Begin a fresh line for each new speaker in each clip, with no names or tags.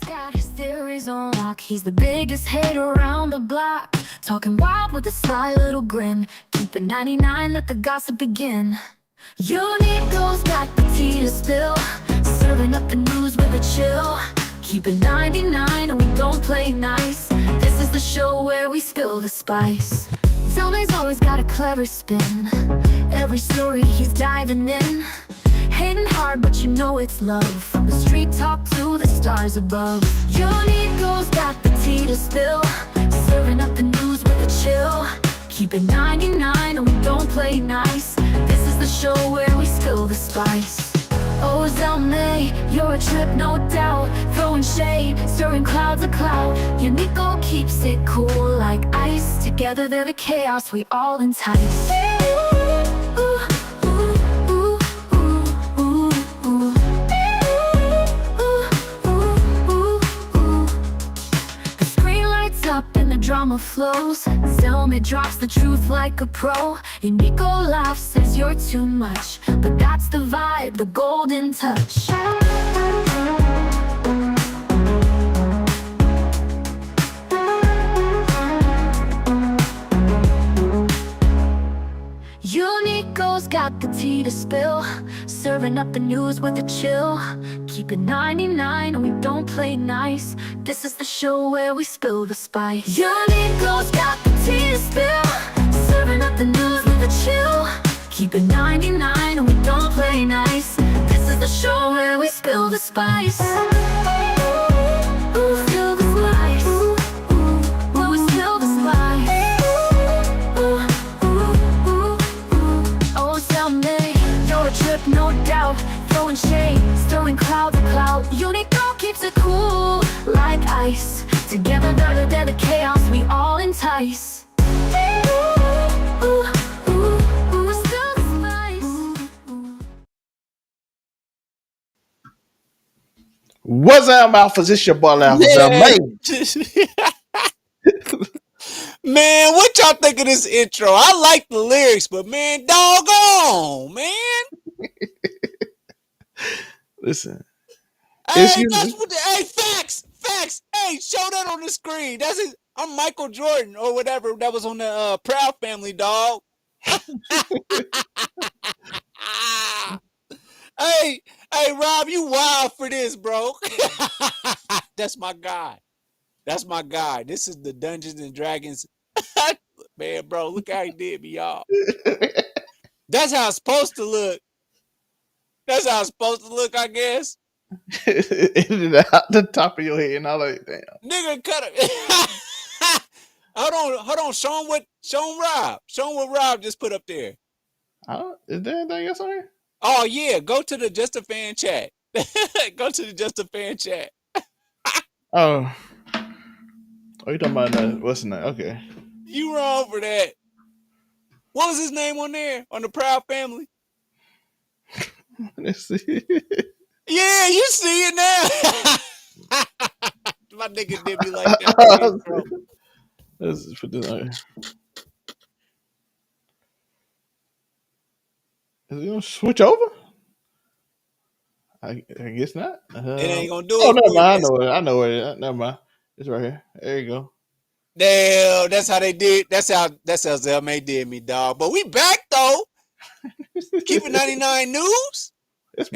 Got his theories on lock. He's the biggest hater around the block. Talking wild with a sly little grin. Keep it 99, let the gossip begin. Unico's got the tea to spill. Serving up the news with a chill. Keep it 99 and we don't play nice. This is the show where we spill the spice. Zelmay's always got a clever spin. Every story he's diving in. Hating hard but you know it's love. From the street top to the stars above. Unico's got the tea to spill. Serving up the news with a chill. Keep it 99 and we don't play nice. This is the show where we spill the spice. Oh Zelmay, you're a trip no doubt. Throwing shade, stirring clouds of cloud. Unico keeps it cool like ice. Together they're the chaos we all entice. Up and the drama flows. Zelmay drops the truth like a pro. Unico laughs, says you're too much. But that's the vibe, the golden touch. Unico's got the tea to spill. Serving up the news with a chill. Keep it 99 and we don't play nice. This is the show where we spill the spice. Unico's got the tea to spill. Serving up the news with a chill. Keep it 99 and we don't play nice. This is the show where we spill the spice. Ooh, spill the spice. Ooh, we spill the spice. Oh, Zelmay, you're a trip, no doubt. Throwing shade, stirring clouds of cloud. Unico keeps it cool like ice. Together they're the chaos we all entice. Spill the spice.
What's up, Alphas? It's your boy, Alphas.
Man, what y'all think of this intro? I like the lyrics, but man, doggone, man.
Listen,
Hey, that's what hey, facts. Hey, show that on the screen. That's it. I'm Michael Jordan or whatever that was on the Proud Family, dog. Hey, Rob, you wild for this, bro. That's my guy. This is the Dungeons and Dragons. Man, bro, look how he did me, y'all. That's how it's supposed to look. I guess.
It out the top of your head, and I like, damn.
Nigga, cut it. Hold on. Show him Rob. Show him what Rob just put up there.
Is there anything else on here?
Oh yeah, go to the Just a Fan chat. Go to the Just a Fan chat.
Oh, you talking about that? What's the name? Okay.
You wrong for that. What was his name on there? On the Proud Family?
Let's see.
Yeah, you see it now. My nigga did me like that. Bro.
Let's put this on here. Is it gonna switch over? I guess not.
It ain't gonna do
it. Oh,
it.
never mind. I know it. Never mind. It's right here. There you go.
Damn, that's how they did. That's how Zelmay did me, dog. But we back though. Keeping 99 news.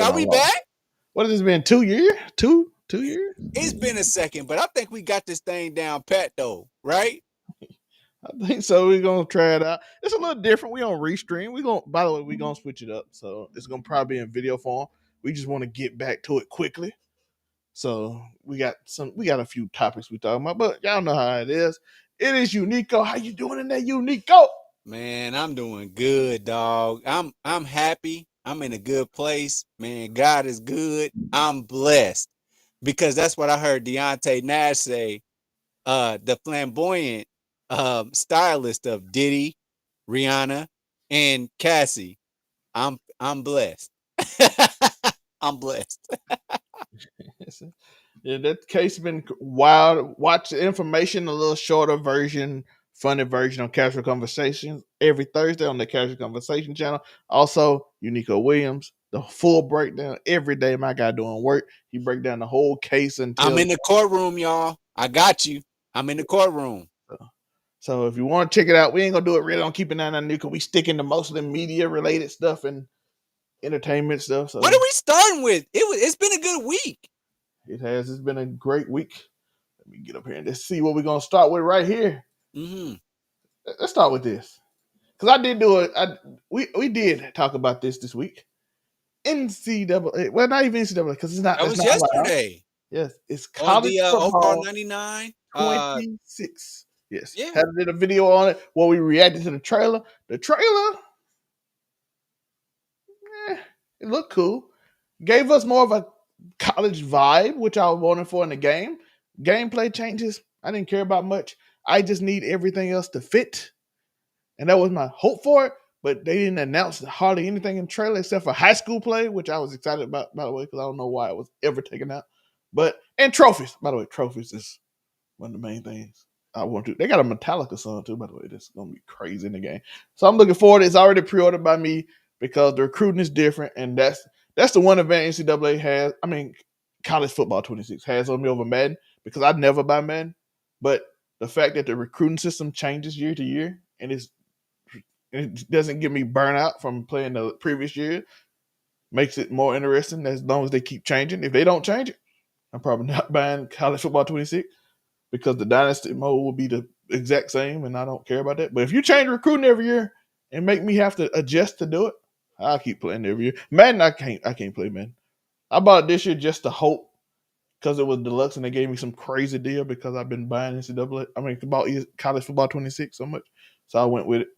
Are we back?
What has this been? 2 years? 2 years?
It's been a second, but I think we got this thing down pat though, right?
I think so. We're gonna try it out. It's a little different. We on Restream. By the way, we're gonna switch it up. So it's gonna probably be in video form. We just want to get back to it quickly. So we got a few topics we talking about, but y'all know how it is. It is Unico. How you doing in that Unico?
Man, I'm doing good, dog. I'm happy. I'm in a good place. Man, God is good. I'm blessed. Because that's what I heard Deontay Nash say, the flamboyant stylist of Diddy, Rihanna, and Cassie. I'm blessed. I'm blessed.
Yeah, that case has been wild. Watch the information, a little shorter version, funny version on Casual Conversations every Thursday on the Casual Conversation channel. Also, Unico Williams, the full breakdown every day. My guy doing work. He break down the whole case
I'm
until.
in the courtroom, y'all. I got you. I'm in the courtroom.
So if you want to check it out, we ain't gonna do it really on Keep It 99 New because we sticking to most of the media related stuff and entertainment stuff. So
What are we starting with? It's been a good week.
it has. It's been a great week. Let me get up here and just see what we're gonna start with right here.
Mm-hmm.
Let's start with this because I did do it. We did talk about this week. NCAA. Well, not even NCAA because it's not.
That
It's
was
not allowed.
yesterday
Yes, it's
on
college
the overall
football
99.
26. Yes,
Yeah.
had did a video on it where we reacted to the trailer. The trailer, it looked cool. Gave us more of a college vibe, which I was wanting for in the game. Gameplay changes, I didn't care about much. I just need everything else to fit. And that was my hope for it. But they didn't announce hardly anything in the trailer except for high school play, which I was excited about, by the way, because I don't know why it was ever taken out. And trophies. By the way, trophies is one of the main things I want to. They got a Metallica song too, by the way. That's gonna be crazy in the game. So I'm looking forward. It's already pre-ordered by me because the recruiting is different, and that's the one advantage NCAA has. I mean, college football 26 has on me over Madden because I never buy Madden. But the fact that the recruiting system changes year to year and it doesn't get me burnout from playing the previous year makes it more interesting as long as they keep changing. If they don't change it, I'm probably not buying college football 26 because the dynasty mode will be the exact same, and I don't care about that. But if you change recruiting every year and make me have to adjust to do it, I'll keep playing every year. Madden, I can't play Madden. I bought it this year just to hope because it was deluxe and they gave me some crazy deal because I've been buying NCAA. I mean, about college football 26 so much, so I went with it.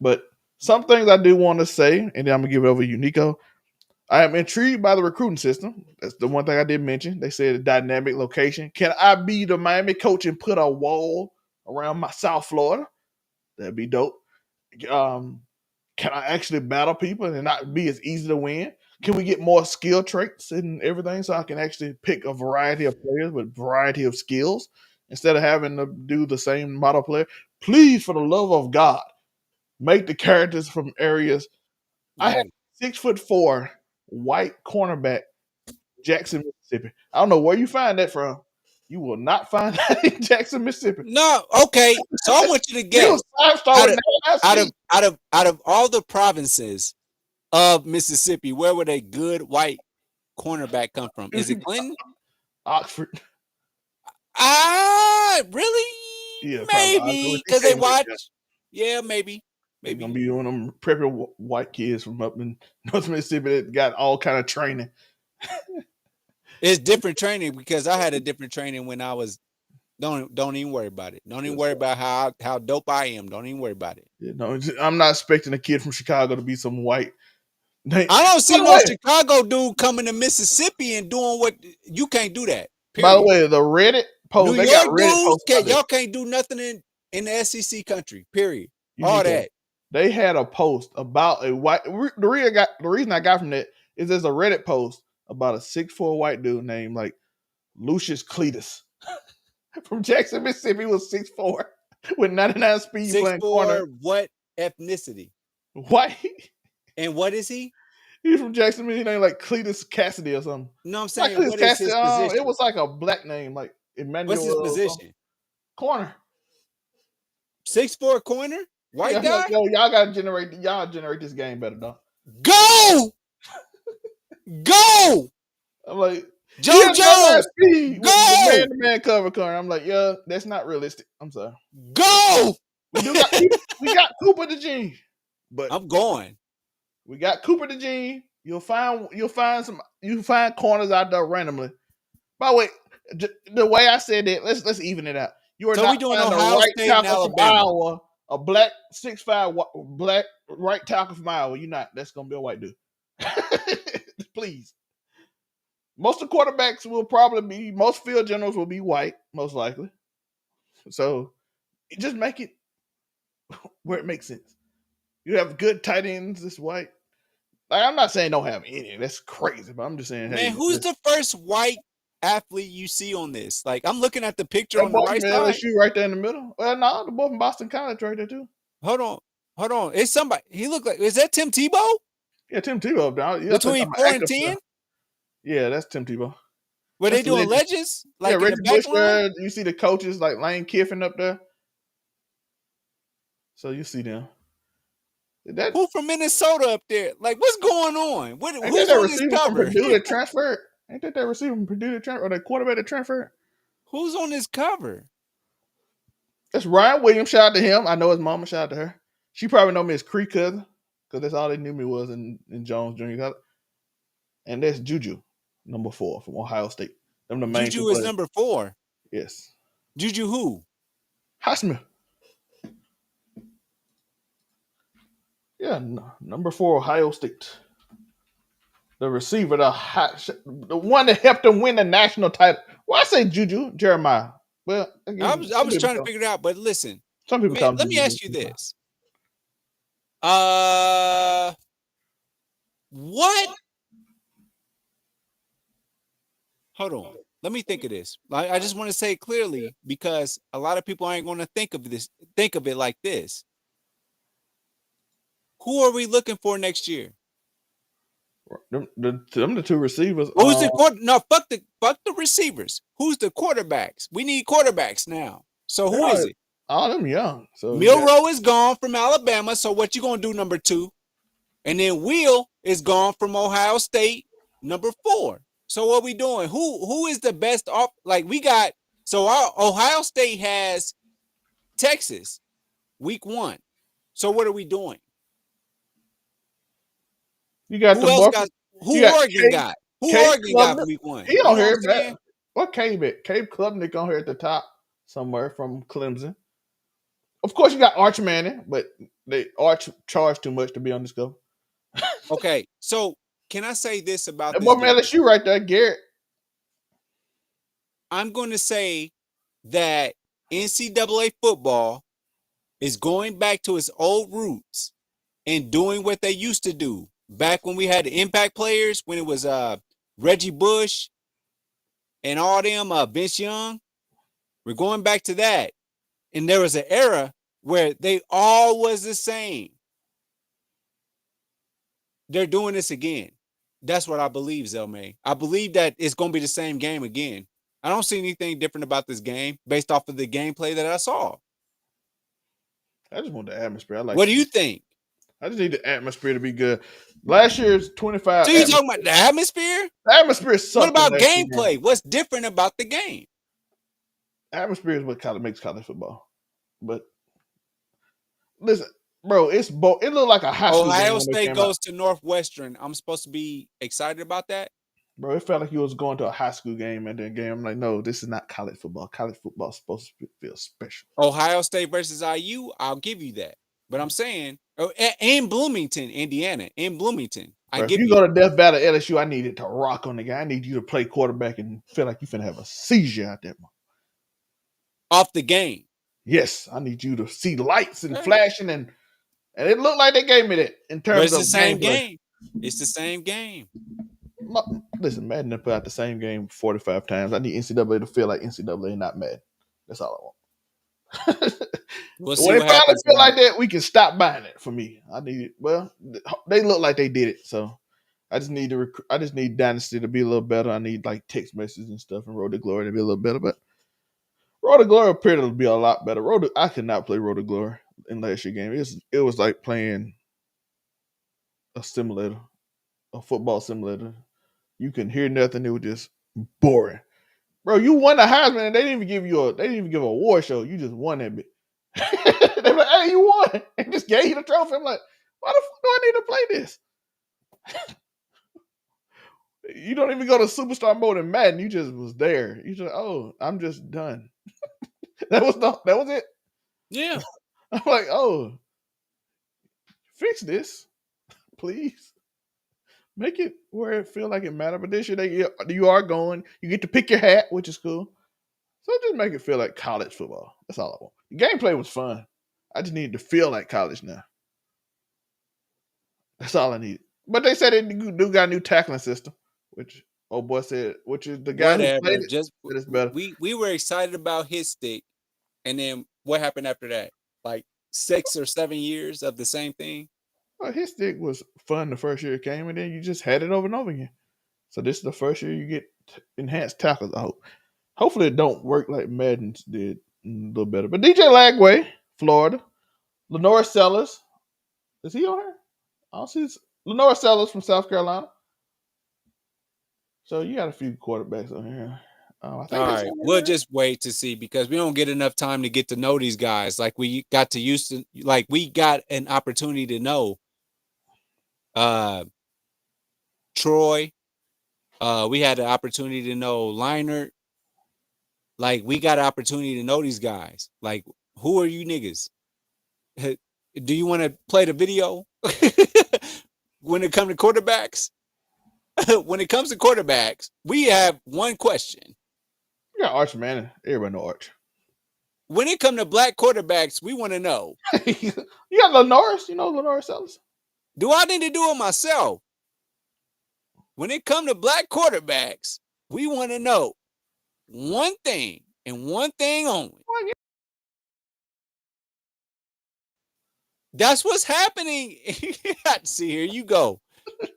But some things I do want to say, and then I'm gonna give it over to you, Nico. I am intrigued by the recruiting system. That's the one thing I did mention. They said a dynamic location. Can I be the Miami coach and put a wall around my South Florida? That'd be dope. Can I actually battle people and not be as easy to win? Can we get more skill traits and everything so I can actually pick a variety of players with variety of skills instead of having to do the same model player? Please, for the love of God, make the characters from areas. I have 6'4" white cornerback, Jackson, Mississippi. I don't know where you find that from. You will not find that in Jackson, Mississippi.
No, okay. So I want you to
He
guess
was 5-star
out
with
of
99 speed.
out of all the provinces of Mississippi, where would a good white cornerback come from? Is it Clinton?
Oxford.
Really?
Yeah, probably
Maybe
Oxford.
because they watch. Yeah, maybe.
They're gonna
Maybe
be one of them preppy white kids from up in North Mississippi that got all kind of training.
it's different training because I had a different training when I was. Don't even worry about it. Don't even worry about how dope I am. Don't even worry about it.
You know, I'm not expecting a kid from Chicago to be some white.
I don't see no Chicago dude coming to Mississippi and doing what you can't do that.
By the
Period.
way, the Reddit post,
New
they got
York
Reddit
dudes
posts.
y'all can't do nothing in the SEC country. Period. All that.
They had a post about a white. The reason I got from that is there's a Reddit post about a 6'4" white dude named like Lucius Cletus from Jackson, Mississippi. Was 6'4" with 99 speed playing corner.
6'4", what ethnicity?
White.
And what is he?
He's from Jackson, Mississippi. Named like Cletus Cassidy or something.
No, I'm saying what is his position?
It was like a black name, like Emmanuel.
What's his position?
Corner.
6'4" corner. White guy.
Like, yo, y'all gotta generate this game better, dog.
Go.
I'm like,
Joe Jones,
speed
go!
With the man-to-man cover corner. I'm like, yeah, that's not realistic. I'm sorry.
Go!
We got Cooper DeJean, but
I'm going.
We got Cooper DeJean. You'll find corners out there randomly. By the way, the way I said it, let's even it out. You are not doing a right tackle from Iowa, a black 6'5" black right tackle from Iowa. You're not. That's gonna be a white dude. Please. Most of the quarterbacks will probably be, most field generals will be white, most likely. So just make it where it makes sense. You have good tight ends that's white. Like, I'm not saying don't have any. That's crazy, but I'm just saying,
man, who's the first white athlete you see on this? Like, I'm looking at the picture on the right side.
LSU right there in the middle. Well, no, the boy from Boston College right there too.
Hold on. It's somebody. He looked like, is that Tim Tebow?
Yeah, Tim Tebow up there. Yeah,
Between
I'm
4 and
active
10?
Yeah, that's Tim Tebow.
Were they
That's
doing
legend.
legends?
Yeah,
Like in the
Reggie
back
Bush
line?
there. You see the coaches like Lane Kiffin up there. So you see them. That
Who from Minnesota up there? Like, what's going on?
ain't that
Who's
that
on this
receiver from
cover?
Purdue that transferred? Ain't that receiver from Purdue that transferred, or that quarterback that transferred?
Who's on this cover?
That's Ryan Williams. Shout out to him. I know his mama. Shout out to her. She probably know me as Cree cousin because that's all they knew me was in Jones Junior College. And that's Juju, number 4 from Ohio State. Them the main 2
Juju is
players.
number 4.
Yes.
Juju who?
Highsmith. Yeah, number 4 Ohio State. The receiver, the one that helped them win the national title. Well, I say Juju Jeremiah. Well,
I
again,
was trying to figure it out, but listen,
some people
man,
call him
let me
Juju.
ask you this. What? Hold on. Let me think of this. I just want to say it clearly because a lot of people ain't going to think of it like this. Who are we looking for next year?
Them the 2 receivers.
Who's the quarter? No, fuck the receivers. Who's the quarterbacks? We need quarterbacks now. So who is it?
All them young. So
Milroe is gone from Alabama. So what you gonna do, number 2? And then Will is gone from Ohio State, number 4. So what we doing? Who is the best off? Like we got. So our Ohio State has Texas week 1. So what are we doing?
You got
Who
the
else
boy.
got?
You
Who
got
Oregon got? Who
Cade
Oregon got
Klubnik.
week 1?
He
You
on
know what
here.
I'm saying?
What Cade at? Cade Klubnik on here at the top somewhere from Clemson. Of course, you got Arch Manning, but Arch charged too much to be on this go.
Okay, so can I say this about
That
this
boy from
game?
LSU right there, Garrett.
I'm going to say that NCAA football is going back to its old roots and doing what they used to do back when we had the impact players, when it was Reggie Bush and all them, Vince Young. We're going back to that. And there was an era where they all was the same. They're doing this again. That's what I believe, Zelmay. I believe that it's going to be the same game again. I don't see anything different about this game based off of the gameplay that I saw.
I just want the atmosphere. I like.
What do you think?
I just need the atmosphere to be good. Last year's 25.
So you talking about the atmosphere?
The atmosphere sucked.
What about
last year.
gameplay? What's different about the game?
Atmosphere is what kind of makes college football. But listen, bro, it looked like a high school game
Ohio
when they
State
came
goes
out.
to Northwestern. I'm supposed to be excited about that?
Bro, it felt like you was going to a high school game at that game. I'm like, no, this is not college football. College football is supposed to feel special.
Ohio State versus IU, I'll give you that. But I'm saying, in Bloomington, Indiana, in Bloomington,
Bro, if you go to Death Valley LSU, I need it to rock on the game. I need you to play quarterback and feel like you finna have a seizure out there.
Off the game.
Yes, I need you to see lights and flashing and it looked like they gave me that in terms
But it's
of
the same
gameplay.
game. It's the same game.
Listen, Madden done put out the same game 45 times. I need NCAA to feel like NCAA, not Madden. That's all I want.
We'll see
when
what
they finally
happens.
feel like that, we can stop buying it for me. I need it. Well, they look like they did it, so I just need I just need Dynasty to be a little better. I need like text messages and stuff and Road to Glory to be a little better. But Road to Glory appeared to be a lot better. I could not play Road to Glory in last year's game. It was like playing a simulator, a football simulator. You can hear nothing. It was just boring. Bro, you won the Heisman and they didn't even give an award show. You just won that bit. They're like, hey, you won. And just gave you the trophy. I'm like, why the fuck do I need to play this? You don't even go to superstar mode in Madden. You just was there. You just, oh, I'm just done. that was it.
Yeah.
I'm like, oh, fix this, please. Make it where it feel like it matter. But this year you are going. You get to pick your hat, which is cool. So just make it feel like college football. That's all I want. The gameplay was fun. I just needed to feel like college now. That's all I need. But they said they do got a new tackling system, which old boy said, which is the guy who played it.
Just
it's better.
We were excited about his stick, and then what happened after that? Like 6 or 7 years of the same thing.
Well, his stick was fun the first year it came, and then you just had it over and over again. So this is the first year you get enhanced tackles. I hope. Hopefully it don't work like Madden's did a little better. But DJ Lagway, Florida. Lenore Sellers. Is he on here? I don't see Lenore Sellers from South Carolina. So you got a few quarterbacks on here. I think
All
that's
right,
on
we'll
there.
just wait to see because we don't get enough time to get to know these guys. Like we got to Houston, like we got an opportunity to know Troy. We had the opportunity to know Liner. Like we got an opportunity to know these guys. Like, who are you niggas? Do you want to play the video? When it comes to quarterbacks, when it comes to quarterbacks, we have one question.
You got Arch Manning. Everybody know Arch.
When it comes to black quarterbacks, we want to know.
You got Lenoris. You know Lenore Sellers.
Do I need to do it myself? When it comes to black quarterbacks, we want to know one thing and one thing only. That's what's happening. See, here you go.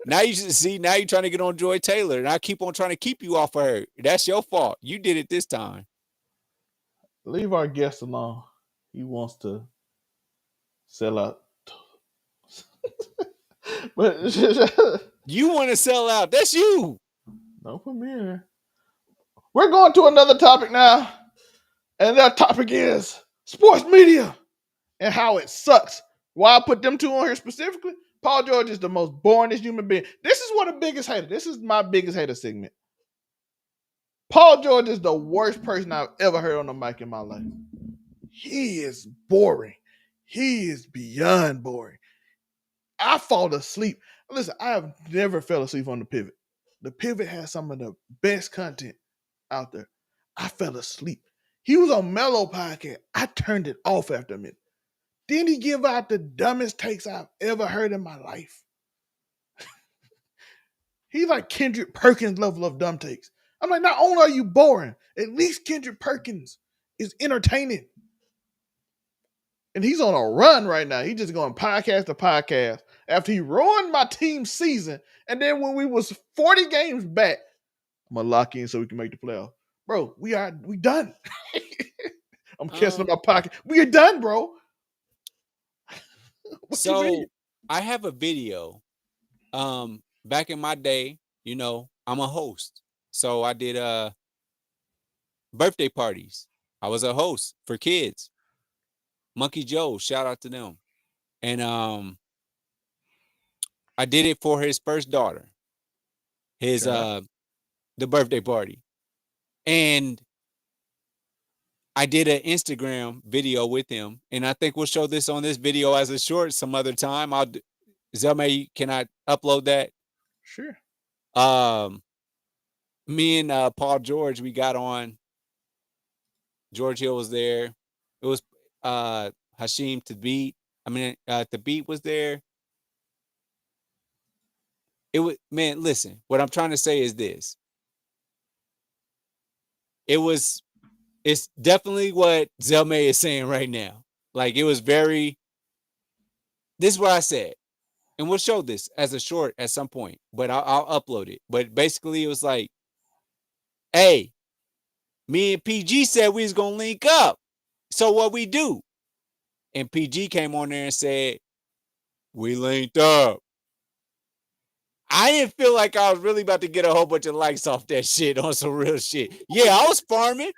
Now you see. Now you're trying to get on Joy Taylor, and I keep on trying to keep you off of her. That's your fault. You did it this time.
Leave our guest alone. He wants to sell out. But
You want to sell out. That's you.
don't put me in there. We're going to another topic now. And that topic is sports media and how it sucks. Why I put them two on here specifically? Paul George is the most boringest human being. This is what the biggest hater. This is my biggest hater segment. Paul George is the worst person I've ever heard on the mic in my life. He is boring. He is beyond boring. I fall asleep. Listen, I have never fell asleep on the pivot. The pivot has some of the best content out there. I fell asleep. He was on Mellow Podcast. I turned it off after a minute. Then he give out the dumbest takes I've ever heard in my life. He's like Kendrick Perkins level of dumb takes. I'm like, not only are you boring, at least Kendrick Perkins is entertaining. And he's on a run right now. He's just going podcast to podcast after he ruined my team's season. And then when we was 40 games back, I'm gonna lock in so we can make the playoff. Bro, we done. I'm canceling my pocket. We are done, bro.
So I have a video. Back in my day, you know, I'm a host. So I did birthday parties. I was a host for kids. Monkey Joe, shout out to them. And I did it for his first daughter. His the birthday party. And I did an Instagram video with him, and I think we'll show this on this video as a short some other time. Zelma, can I upload that?
Sure.
Me and Paul George, we got on. George Hill was there. It was Hashim Thabit was there. It was, man, listen, what I'm trying to say is this. It's definitely what Zelma is saying right now. Like, it was this is what I said. And we'll show this as a short at some point, but I'll upload it. But basically, it was like, hey, me and PG said we was going to link up. So what we do? And PG came on there and said, we linked up. I didn't feel like I was really about to get a whole bunch of likes off that shit on some real shit. Yeah, I was farming.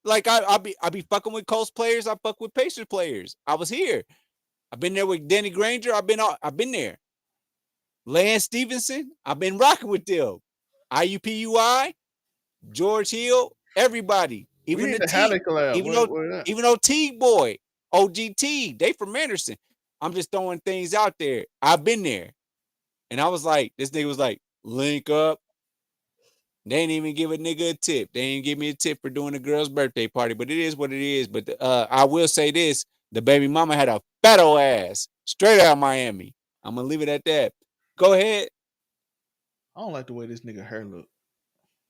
Like I be fucking with Colts players. I fuck with Pacers players. I was here. I've been there with Danny Granger. I've been there. Lance Stevenson. I've been rocking with them. IUPUI, George Hill, everybody. Even the T. Even though T boy, OGT, they from Anderson. I'm just throwing things out there. I've been there. And I was like, this nigga was like, link up. They ain't even give a nigga a tip. They ain't give me a tip for doing a girl's birthday party, but it is what it is. But I will say this, the baby mama had a fat old ass straight out of Miami. I'm going to leave it at that. Go ahead.
I don't like the way this nigga hair look.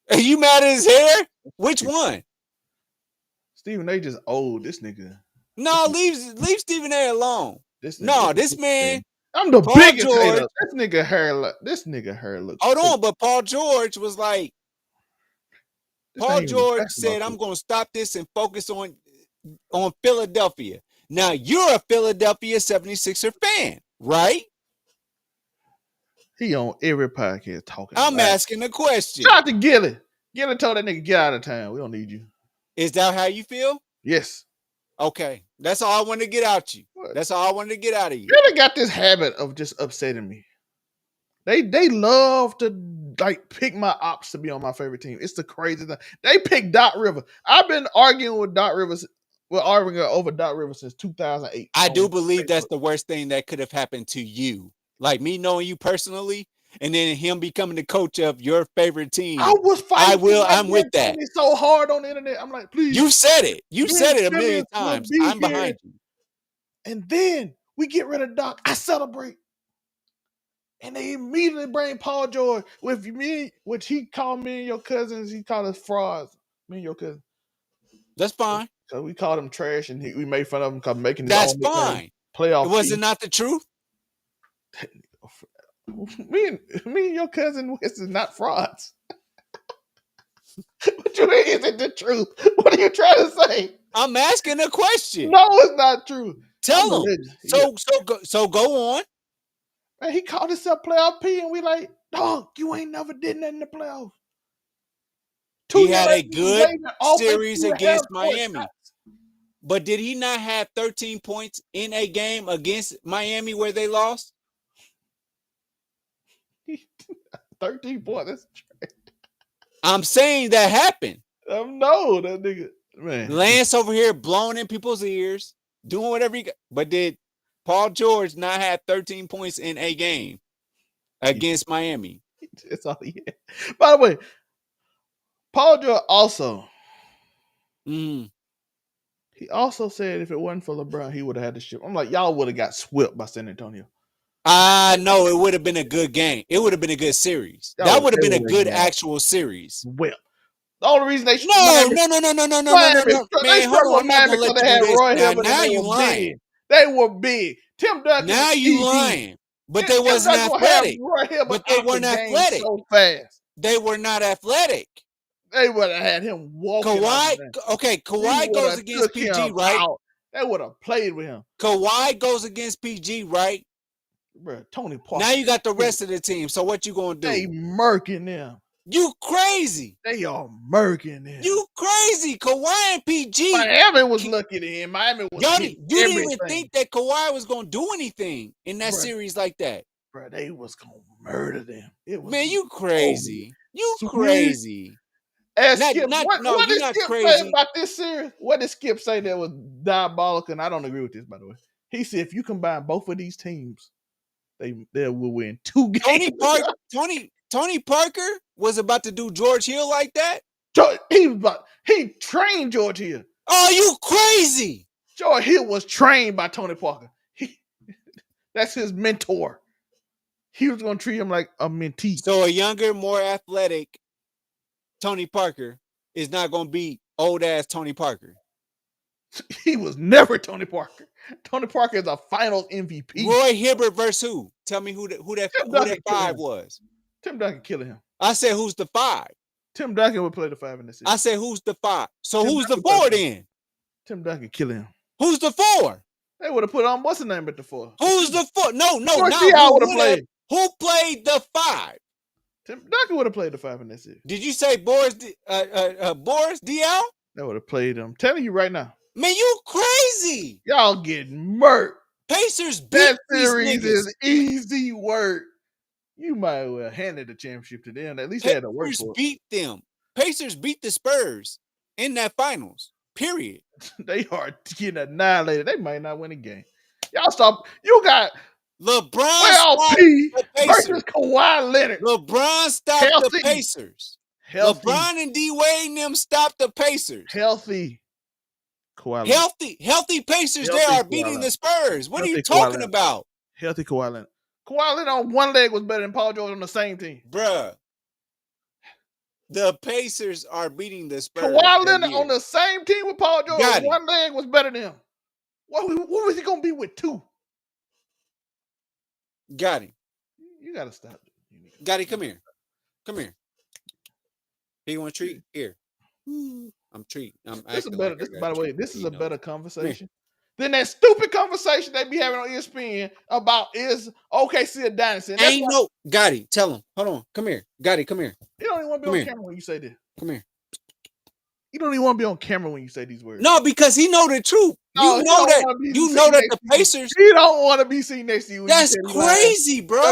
Are you mad at his hair? Which one?
Stephen A just old. This nigga.
No, leave Stephen A alone. This man,
I'm the
Paul
biggest
George.
hater. This nigga hair looks
Hold
fake.
on, but Paul George was like,
This not
Paul
even a
George
basketball
said,
court.
I'm going to stop this and focus on Philadelphia. Now, you're a Philadelphia 76er fan, right?
He on every podcast talking.
I'm
Like,
asking a question.
shout out to Gilly. Gilly told that nigga, get out of town. We don't need you.
Is that how you feel?
Yes.
Okay. That's all I wanted to get out you.
What?
That's all I wanted to get out of you.
Gilly got this habit of just upsetting me. They love to like pick my ops to be on my favorite team. It's the crazy thing. They pick Doc Rivers. I've been arguing with Doc Rivers. We're arguing over Doc Rivers since 2008.
I do believe that's the worst thing that could have happened to you. Like me knowing you personally, and then him becoming the coach of your favorite team.
I was fighting.
I'm with that.
So hard on the internet. I'm like, please.
You said it. You said it a million times. I'm behind you.
And then we get rid of Doc. I celebrate. And they immediately bring Paul George with me, which he called me and your cousins. He called us frauds. Me and your cousin.
That's fine.
So we called him trash, and we made fun of him because making his
That's
own
fine.
Playoff.
Was it not the truth?
Me and your cousin West is not frauds. What you mean? Is it the truth? What are you trying to say?
I'm asking a question.
No, it's not true.
Tell him. So go on.
Man, he called himself playoff P, and we like, dog, you ain't never did nothing in the playoffs.
He had a good series against Miami. But did he not have 13 points in a game against Miami where they lost?
13 points. That's trash.
I'm saying that happened.
No, that nigga, man.
Lance over here blowing in people's ears, doing whatever he got. But did Paul George not have 13 points in a game against Miami?
That's all he had. By the way, Paul George also, he also said if it wasn't for LeBron, he would have had to ship. I'm like, y'all would have got swept by San Antonio.
No, it would have been a good game. It would have been a good series. That would have been a good actual series.
Well, the only reason they
no. Man, hold on. I'm not gonna let you do this. Now you lying.
They were big. Tim Duncan.
Now you lying. But they wasn't athletic. But they weren't athletic.
So fast.
They were not athletic.
They would have had him walking.
Kawhi goes against PG, right?
They would have played with him.
Kawhi goes against PG, right?
Bro, Tony Parker.
Now you got the rest of the team. So what you gonna do?
They murking them.
You crazy.
They are murking them.
You crazy. Kawhi and PG.
Miami was lucky to him. Miami was
you didn't even think that Kawhi was gonna do anything in that series like that.
Bro, they was gonna murder them.
Man, you crazy. You crazy.
Skip, what did Skip say about this series? What did Skip say that was diabolical? And I don't agree with this, by the way. He said if you combine both of these teams, they will win 2 games.
Tony Parker was about to do George Hill like that?
He trained George Hill.
Oh, you crazy.
George Hill was trained by Tony Parker. That's his mentor. He was going to treat him like a mentee.
So a younger, more athletic Tony Parker is not going to beat old-ass Tony Parker.
He was never Tony Parker. Tony Parker is a finals MVP.
Roy Hibbert versus who? Tell me who that 5 was.
Tim Duncan killing him.
I said, who's the 5?
Tim Duncan would play the 5 in this series.
I said, who's the 5? So who's the 4 then?
Tim Duncan killing him.
Who's the 4?
They would have put on what's the name at the 4?
Who's the 4? No, not
who played.
Who played the 5?
Tim Duncan would have played the 5 in this series.
Did you say Boris Diaw?
They would have played him. I'm telling you right now.
Man, you crazy.
Y'all getting murked.
Pacers beat
that series is easy work. You might well hand it the championship to them. At least they had to work for it.
Beat them. Pacers beat the Spurs in that finals. Period.
They are getting annihilated. They might not win a game. Y'all stop. You got
LeBron
versus Kawhi Leonard.
LeBron stopped the Pacers. LeBron and D Wade and them stopped the Pacers.
Healthy
Pacers. They are beating the Spurs. What are you talking about?
Healthy Kawhi Leonard. Kawhi Leonard on one leg was better than Paul George on the same team.
Bruh. The Pacers are beating the Spurs.
Kawhi Leonard on the same team with Paul George. One leg was better than him. What was he going to be with 2?
Got him.
You gotta stop.
Got him. Come here. Come here. Here, you want a treat? Here. I'm treat. I'm
This is
acting
better.
like I
This,
got
by
a
the way,
treat.
this is
He
a
knows.
better
Come here.
conversation than that stupid conversation they be having on ESPN about is OKC a dynasty. And that's
Ain't
why
no. Got him. Tell him. Hold on. Come here. Got him. Come here.
you don't even want to be
Come
on
here.
camera when you say this.
Come here.
You don't even want to be on camera when you say these words.
No, because he know the truth.
No, he don't want to be
You
seen
know that
next
the
to you.
Pacers.
He don't want to be seen next to you. When
That's
you say
crazy, bro.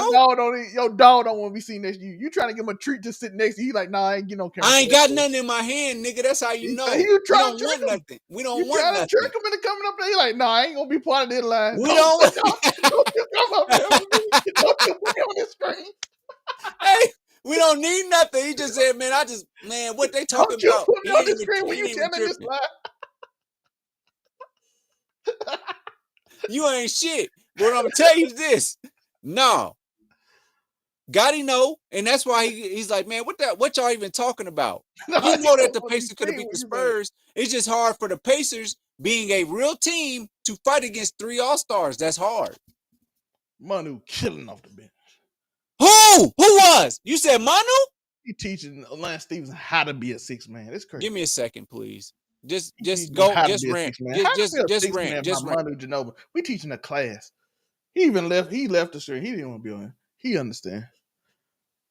your dog don't want to be seen next to you. You trying to give him a treat to sit next to you. He like, nah, I ain't getting on camera.
I ain't got nothing in my hand, nigga. That's how you know.
You
We
trying to
don't
trick
want
him.
nothing. We don't
You
want
trying to
nothing.
trick him into coming up there. He like, nah, I ain't gonna be part of this line.
We don't.
Don't you come up there with me. Don't you put me on this screen.
Hey, we don't need nothing. He just said, man, what they talking
Don't you
about?
put me
He
on
ain't
this
even,
screen
he
when
ain't
you
even
telling this
tripping.
lie.
You ain't shit. But what I'm gonna tell you is this. No. Gotti know, and that's why he's like, man, what y'all even talking about?
No,
He
he
know that
don't
the
want to be
Pacers could have
seen
beat
when
the
you say it.
Spurs. It's just hard for the Pacers, being a real team, to fight against 3 All-Stars. That's hard.
Manu killing off the bench.
Who was? You said Manu?
He teaching Lance Stevenson how to be a 6-man. It's crazy.
Give me a second, please. Just
Teaching him
go,
how to
just
be a
rant.
6-man. How to be a
Just rant.
6-man by
Just rant.
Manu Ginobili. We teaching a class. He left the stream. He didn't want to be on it. He understand.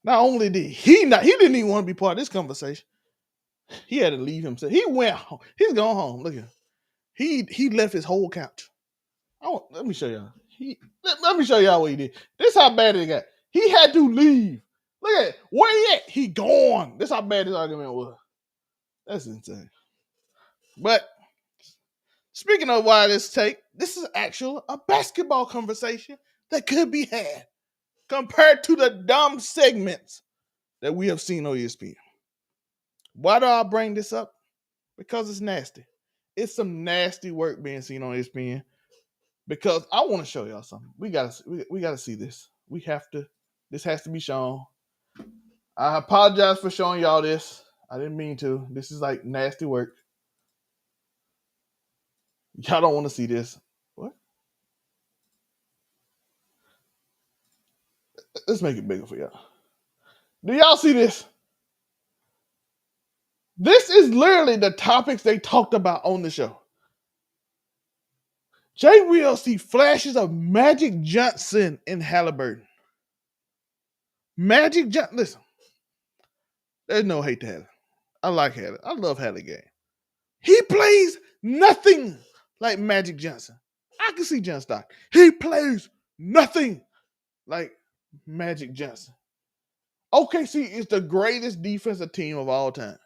Not only did he didn't even want to be part of this conversation. He had to leave himself. He went home. He's going home. Look at him. He left his whole couch. Let me show y'all. Let me show y'all what he did. This how bad it got. He had to leave. Look at it. Where he at? He gone. This how bad this argument was. That's insane. But speaking of why this is actually a basketball conversation that could be had compared to the dumb segments that we have seen on ESPN. Why do I bring this up? Because it's nasty. It's some nasty work being seen on ESPN. Because I want to show y'all something. We gotta see this. We have to. This has to be shown. I apologize for showing y'all this. I didn't mean to. This is like nasty work. Y'all don't want to see this. What? Let's make it bigger for y'all. Do y'all see this? This is literally the topics they talked about on the show. Jay Will see flashes of Magic Johnson in Halliburton. Magic Johnson. Listen, there's no hate to Halle. I like Halle. I love Halle game. He plays nothing like Magic Johnson. I can see John Stock. He plays nothing like Magic Johnson. OKC is the greatest defensive team of all time.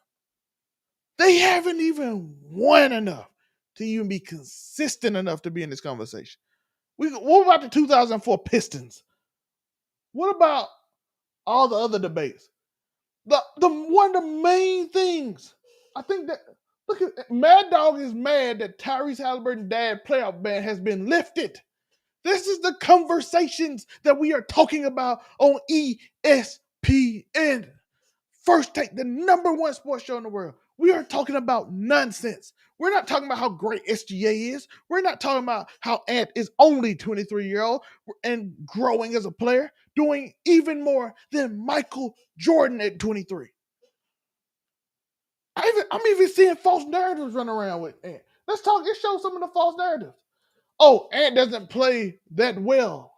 They haven't even won enough to even be consistent enough to be in this conversation. What about the 2004 Pistons? What about all the other debates? The one of the main things, I think that look at Mad Dog is mad that Tyrese Halliburton's dad playoff ban has been lifted. This is the conversations that we are talking about on ESPN. First Take, the number one sports show in the world. We are talking about nonsense. We're not talking about how great SGA is. We're not talking about how Ant is only 23-year-old and growing as a player, doing even more than Michael Jordan at 23. I'm even seeing false narratives run around with Ant. Let's show some of the false narratives. Oh, Ant doesn't play that well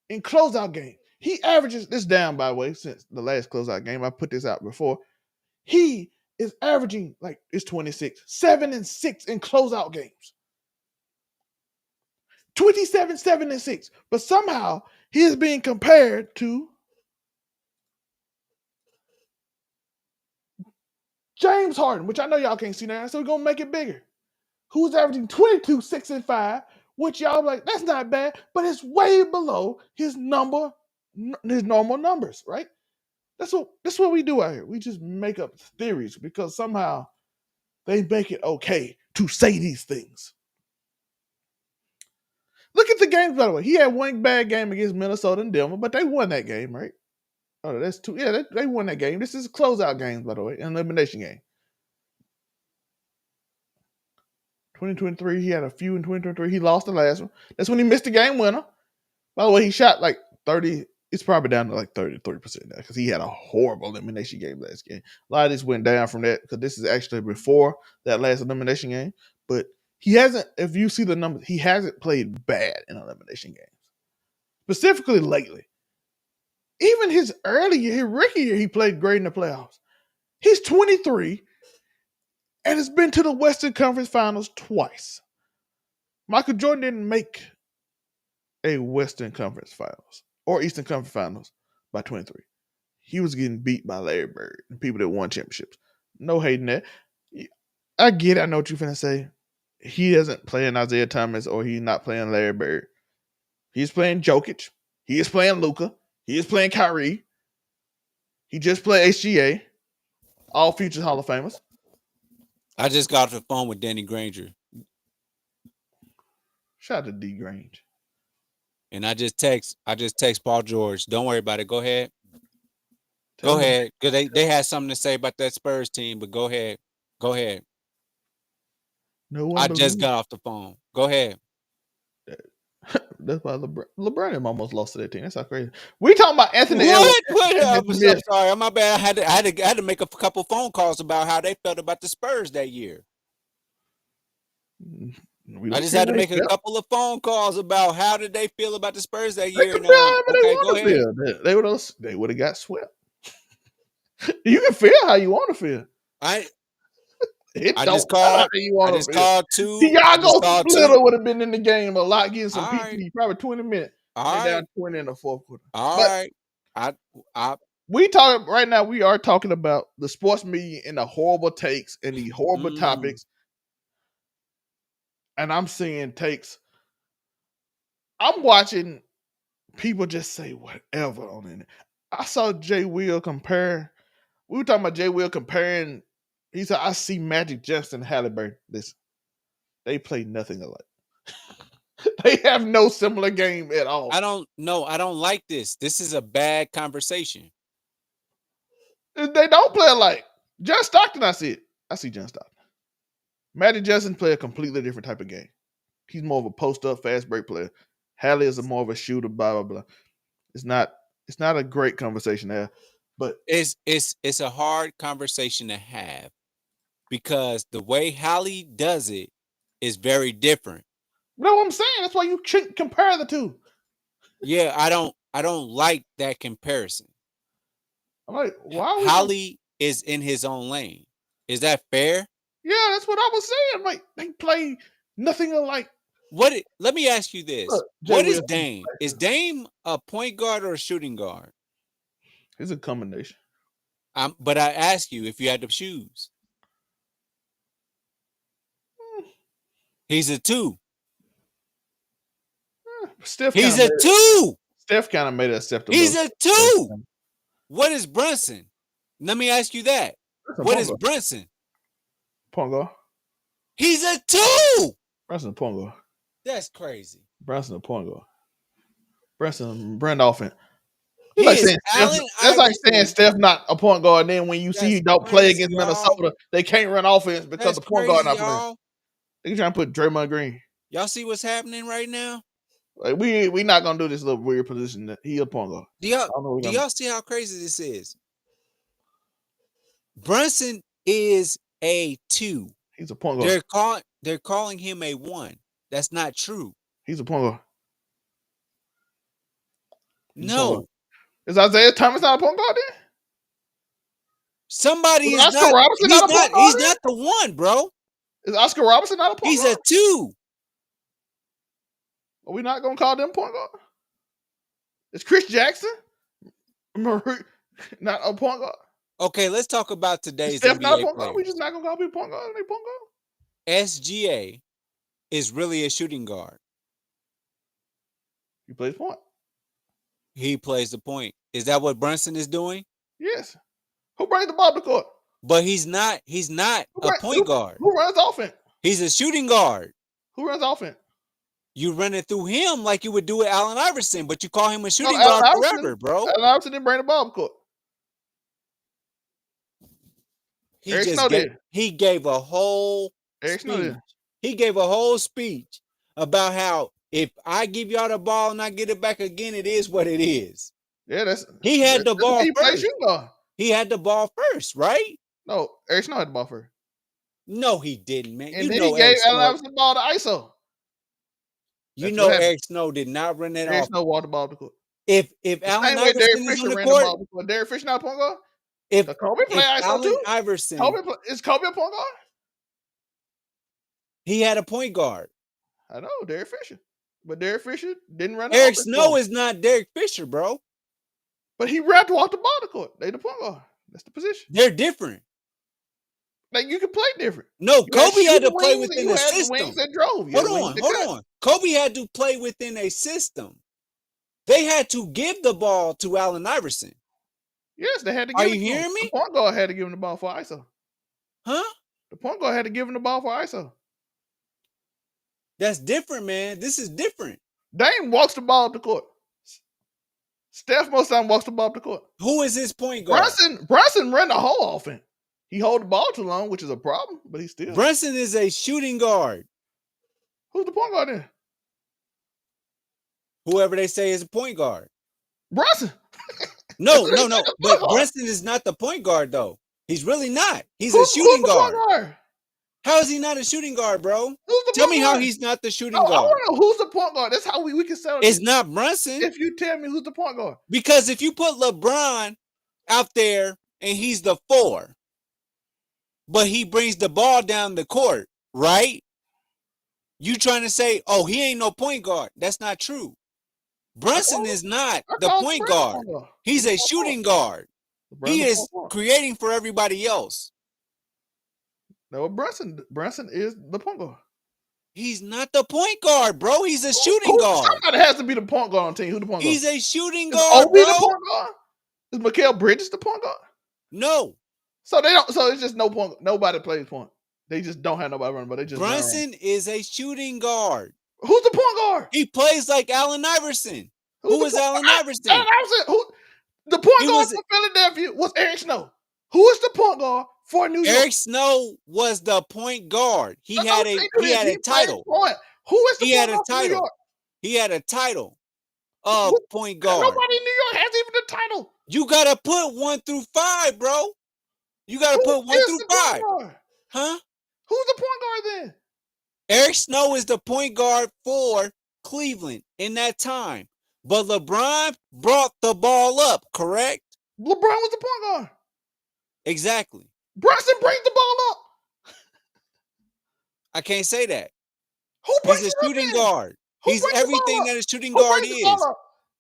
in closeout game. He averages this down, by the way, since the last closeout game. I put this out before. He is averaging like it's 26, 7 and 6 in closeout games. 27, 7 and 6. But somehow he is being compared to James Harden, which I know y'all can't see now, so we're gonna make it bigger. Who's averaging 22, 6 and 5, which y'all like, that's not bad, but it's way below his normal numbers, right? That's what we do out here. We just make up theories because somehow they make it okay to say these things. Look at the games, by the way. He had one bad game against Minnesota and Denver, but they won that game, right? Oh, that's two. Yeah, they won that game. This is a closeout game, by the way, an elimination game. 2023, he had a few in 2023. He lost the last one. That's when he missed the game winner. By the way, he shot like 30. It's probably down to like 33% now because he had a horrible elimination game last game. A lot of this went down from that because this is actually before that last elimination game. But he hasn't, if you see the numbers, he hasn't played bad in elimination games, specifically lately. Even his early year, his rookie year, he played great in the playoffs. He's 23 and has been to the Western Conference Finals twice. Michael Jordan didn't make a Western Conference Finals or Eastern Conference Finals by 23. He was getting beat by Larry Bird and people that won championships. No hating that. I get it. I know what you're finna say. He isn't playing Isaiah Thomas or he's not playing Larry Bird. He's playing Jokic. He is playing Luka. He is playing Kyrie. He just played HGA. All future Hall of Famers.
I just got off the phone with Danny Granger.
Shout out to D Grange.
And I just text Paul George. Don't worry about it. Go ahead.
Tell
Go
him.
ahead. Because they had something to say about that Spurs team, but go ahead. Go ahead.
No one
I just
believes.
got off the phone. Go ahead.
That's why LeBron almost lost to that team. That's how crazy. We talking about Anthony Edwards.
I'm sorry. I'm my bad. I had to make a couple phone calls about how they felt about the Spurs that year. I just had to make a couple of phone calls about how did they feel about the Spurs that year.
And, okay, go ahead. They would have got swept. You can feel how you want to feel.
I just called two.
Tiago Splitter would have been in the game a lot, getting some PT, probably 20 minutes. Down 20 in the fourth quarter. We talking right now. We are talking about the sports media and the horrible takes and the horrible topics. And I'm seeing takes. I'm watching people just say whatever on it. I saw Jay Will compare. We were talking about Jay Will comparing. He said, I see Magic Johnson and Halliburton. Listen, they play nothing alike. They have no similar game at all.
I don't like this. This is a bad conversation.
They don't play alike. John Stockton, I see it. I see John Stockton. Magic Johnson play a completely different type of game. He's more of a post-up, fast break player. Hallie is more of a shooter, blah, blah, blah. It's not a great conversation there. But
it's a hard conversation to have because the way Hallie does it is very different.
You know what I'm saying? That's why you shouldn't compare the two.
Yeah, I don't like that comparison.
I'm like, why?
Hallie is in his own lane. Is that fair?
Yeah, that's what I was saying. Like, they play nothing alike.
Let me ask you this. What is Dame? Is Dame a point guard or a shooting guard?
It's a combination.
But I ask you if you had to choose. He's a 2. He's a 2.
Steph kind of made it acceptable.
He's a 2. What is Brunson? Let me ask you that. What is Brunson?
Point guard.
He's a 2.
Brunson a point guard.
That's crazy.
Brunson a point guard. Brunson brand offense.
That's
like saying Steph not a point guard. And then when you see he don't play against Minnesota, they can't run offense because the point guard not playing. They trying to put Draymond Green.
Y'all see what's happening right now?
Like we not gonna do this little weird position that he a point guard.
Do y'all see how crazy this is? Brunson is a 2.
He's a point guard.
They're calling him a 1. That's not true.
He's a point guard.
No.
Is Isaiah Thomas not a point guard then?
Somebody is
Oscar
not.
Robertson not a point guard.
He's not the 1, bro.
Is Oscar Robertson not a point guard?
He's a 2.
Are we not gonna call them point guard? Is Chris Jackson not a point guard?
Okay, let's talk about today's
Steph
NBA
not a point
players.
guard? We just not gonna call people point guard. They point guard.
SGA is really a shooting guard.
He plays point.
He plays the point. Is that what Brunson is doing?
Yes. Who brings the ball to court?
But he's not a point guard.
Who runs offense?
He's a shooting guard.
Who runs offense?
You run it through him like you would do with Allen Iverson, but you call him a shooting guard forever, bro.
Allen Iverson didn't bring the ball to court.
He gave a whole speech. He gave a whole speech about how If I give y'all the ball and I get it back again, it is what it is.
Yeah,
He had the ball
he played
first.
shooting guard.
He had the ball first, right?
No, Eric Snow had the ball first.
No, he didn't, man.
And
You
then
know
he gave
Eric
Allen
Snow.
Iverson the ball to ISO.
You
That's
know
what happened.
Eric Snow did not run that
Eric
off.
Snow walked the ball to the court.
If
The
Allen
same way Derek
Iverson is
Fisher
on the
ran the
court,
ball before. Derek Fisher not a point guard?
if
Kobe play ISO
Allen
too?
Iverson,
Is Kobe a point guard?
he had a point guard.
I know, Derek Fisher. But Derek Fisher didn't run the
Eric
offense
Snow
ball.
is not Derek Fisher, bro.
But he ran to walk the ball to the court. They the point guard. That's the position.
They're different.
Like you can play different.
No, Kobe had to
shooting
play
wings and
within
you
a
had the
system.
wings that drove. You had wings that cut.
Hold on. Kobe had to play within a system. They had to give the ball to Allen Iverson.
Yes, they had to
Are
give
you
it to him.
hearing me?
The point guard had to give him the ball for ISO.
Huh?
The point guard had to give him the ball for ISO.
That's different, man. This is different.
Dame walks the ball up the court. Steph most of the time walks the ball up the court.
Who is his point guard?
Brunson ran the whole offense. He hold the ball too long, which is a problem, but he still.
Brunson is a shooting guard.
Who's the point guard then?
Whoever they say is a point guard.
Brunson.
No. But Brunson is not the point guard, though. He's really not. He's a shooting
who's the
guard.
Point guard?
How is he not a shooting guard, bro?
Tell
me how he's not the shooting guard.
I want to know who's the point guard. That's how we can settle.
It's not Brunson.
If you tell me who's the point guard.
Because if you put LeBron out there and he's the 4, but he brings the ball down the court, right? You trying to say, oh, he ain't no point guard. That's not true. Brunson is not the point guard. He's a shooting guard. He is creating for everybody else.
No, Brunson is the point guard.
He's not the point guard, bro. He's a shooting guard.
Somebody has to be the point guard on the team. Who the point guard?
He's a shooting guard,
Obi
bro.
the point guard? Is Mikal Bridges the point guard?
No.
So they don't. So it's just no point. Nobody plays point. They just don't have nobody running. But they just
Brunson is a shooting guard.
Who's the point guard?
He plays like Allen Iverson. Who is Allen Iverson?
Allen Iverson. Who? The point guard for Philadelphia was Eric Snow. Who is the point guard for New York?
Eric Snow was the point guard. He had a title.
Who is the point guard for New York?
He had a title of point guard.
Nobody in New York has even the title.
You gotta put 1 through 5, bro. You gotta put 1 through 5. Huh?
Who's the point guard then?
Eric Snow is the point guard for Cleveland in that time. But LeBron brought the ball up, correct?
LeBron was the point guard.
Exactly.
Brunson brings the ball up.
I can't say that.
He's
a shooting guard. He's everything that a shooting guard is.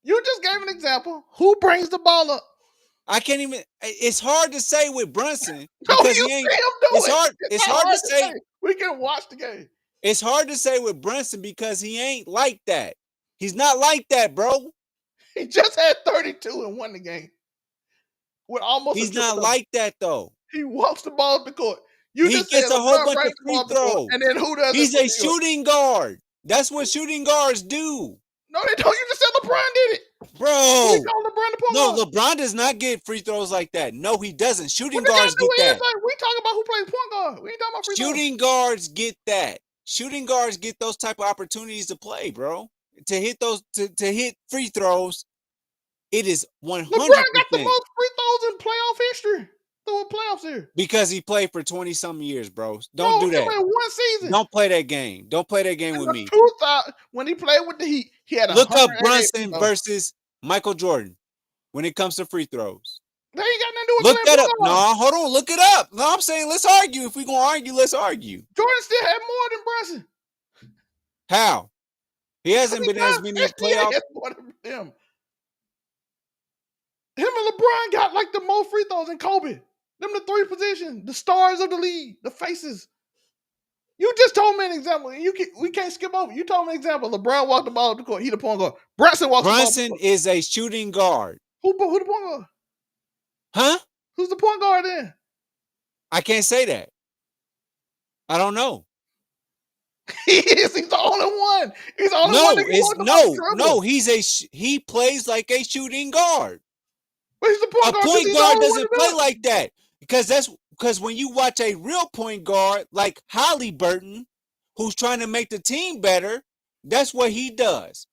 You just gave an example. Who brings the ball up?
I can't even. It's hard to say with Brunson
because he ain't.
It's hard to say.
We can watch the game.
It's hard to say with Brunson because he ain't like that. He's not like that, bro.
He just had 32 and won the game. With almost.
He's not like that though.
He walks the ball up the court.
He gets a whole bunch of free throws.
And then who does?
He's a shooting guard. That's what shooting guards do.
No, they don't. You just said LeBron did it,
bro.
No,
LeBron does not get free throws like that. No, he doesn't. Shooting guards get that.
We talking about who plays point guard. We ain't talking about free throws.
Shooting guards get that. Shooting guards get those type of opportunities to play, bro. To hit those, to hit free throws. It is 100%.
LeBron got the most free throws in playoff history. Through playoffs here.
Because he played for 20-something years, bro. Don't do that.
One season.
Don't play that game. Don't play that game with me.
When he played with the Heat, he had a
look up Brunson versus Michael Jordan when it comes to free throws.
They ain't got nothing to do with
look that up. No, hold on. Look it up. No, I'm saying let's argue. If we're going to argue, let's argue.
Jordan still had more than Brunson.
How? He hasn't been as many playoffs.
More than him. Him and LeBron got like the most free throws in Kobe. Them the 3 positions, the stars of the league, the faces. You just told me an example. We can't skip over. You told me an example. LeBron walked the ball up the court. He the point guard. Brunson walks the ball up the court.
is a shooting guard.
Who the point guard?
Huh?
Who's the point guard then?
I can't say that. I don't know.
He's the only one. He's the only one that
no. He plays like a shooting guard.
But he's the point guard.
A point guard doesn't play like that. Because when you watch a real point guard like Halliburton, who's trying to make the team better, That's what he does.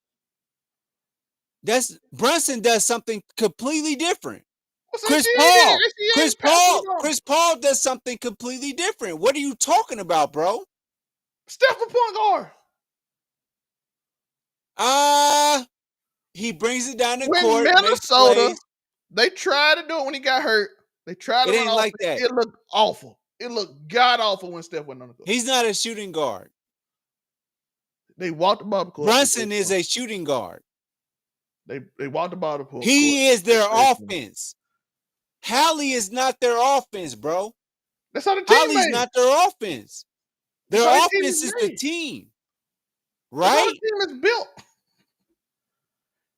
Brunson does something completely different.
What's
Chris
SGA?
Paul,
SGA
Chris
is passing
Paul,
the ball.
Chris Paul does something completely different. What are you talking about, bro?
Steph a point guard.
He brings it down the
When
court, makes
Minnesota,
plays.
they tried to do it when he got hurt. They tried to
It
run
ain't
off.
like that.
It looked awful. It looked god awful when Steph went on the court.
He's not a shooting guard.
They walked the ball the court.
Brunson is a shooting guard.
They walked the ball the court.
He is their offense. Hallie is not their offense, bro.
That's how the team
Hallie's
made.
not their offense. Their
That's how the team
offense is the
made.
team.
That's how
Right?
the team is built.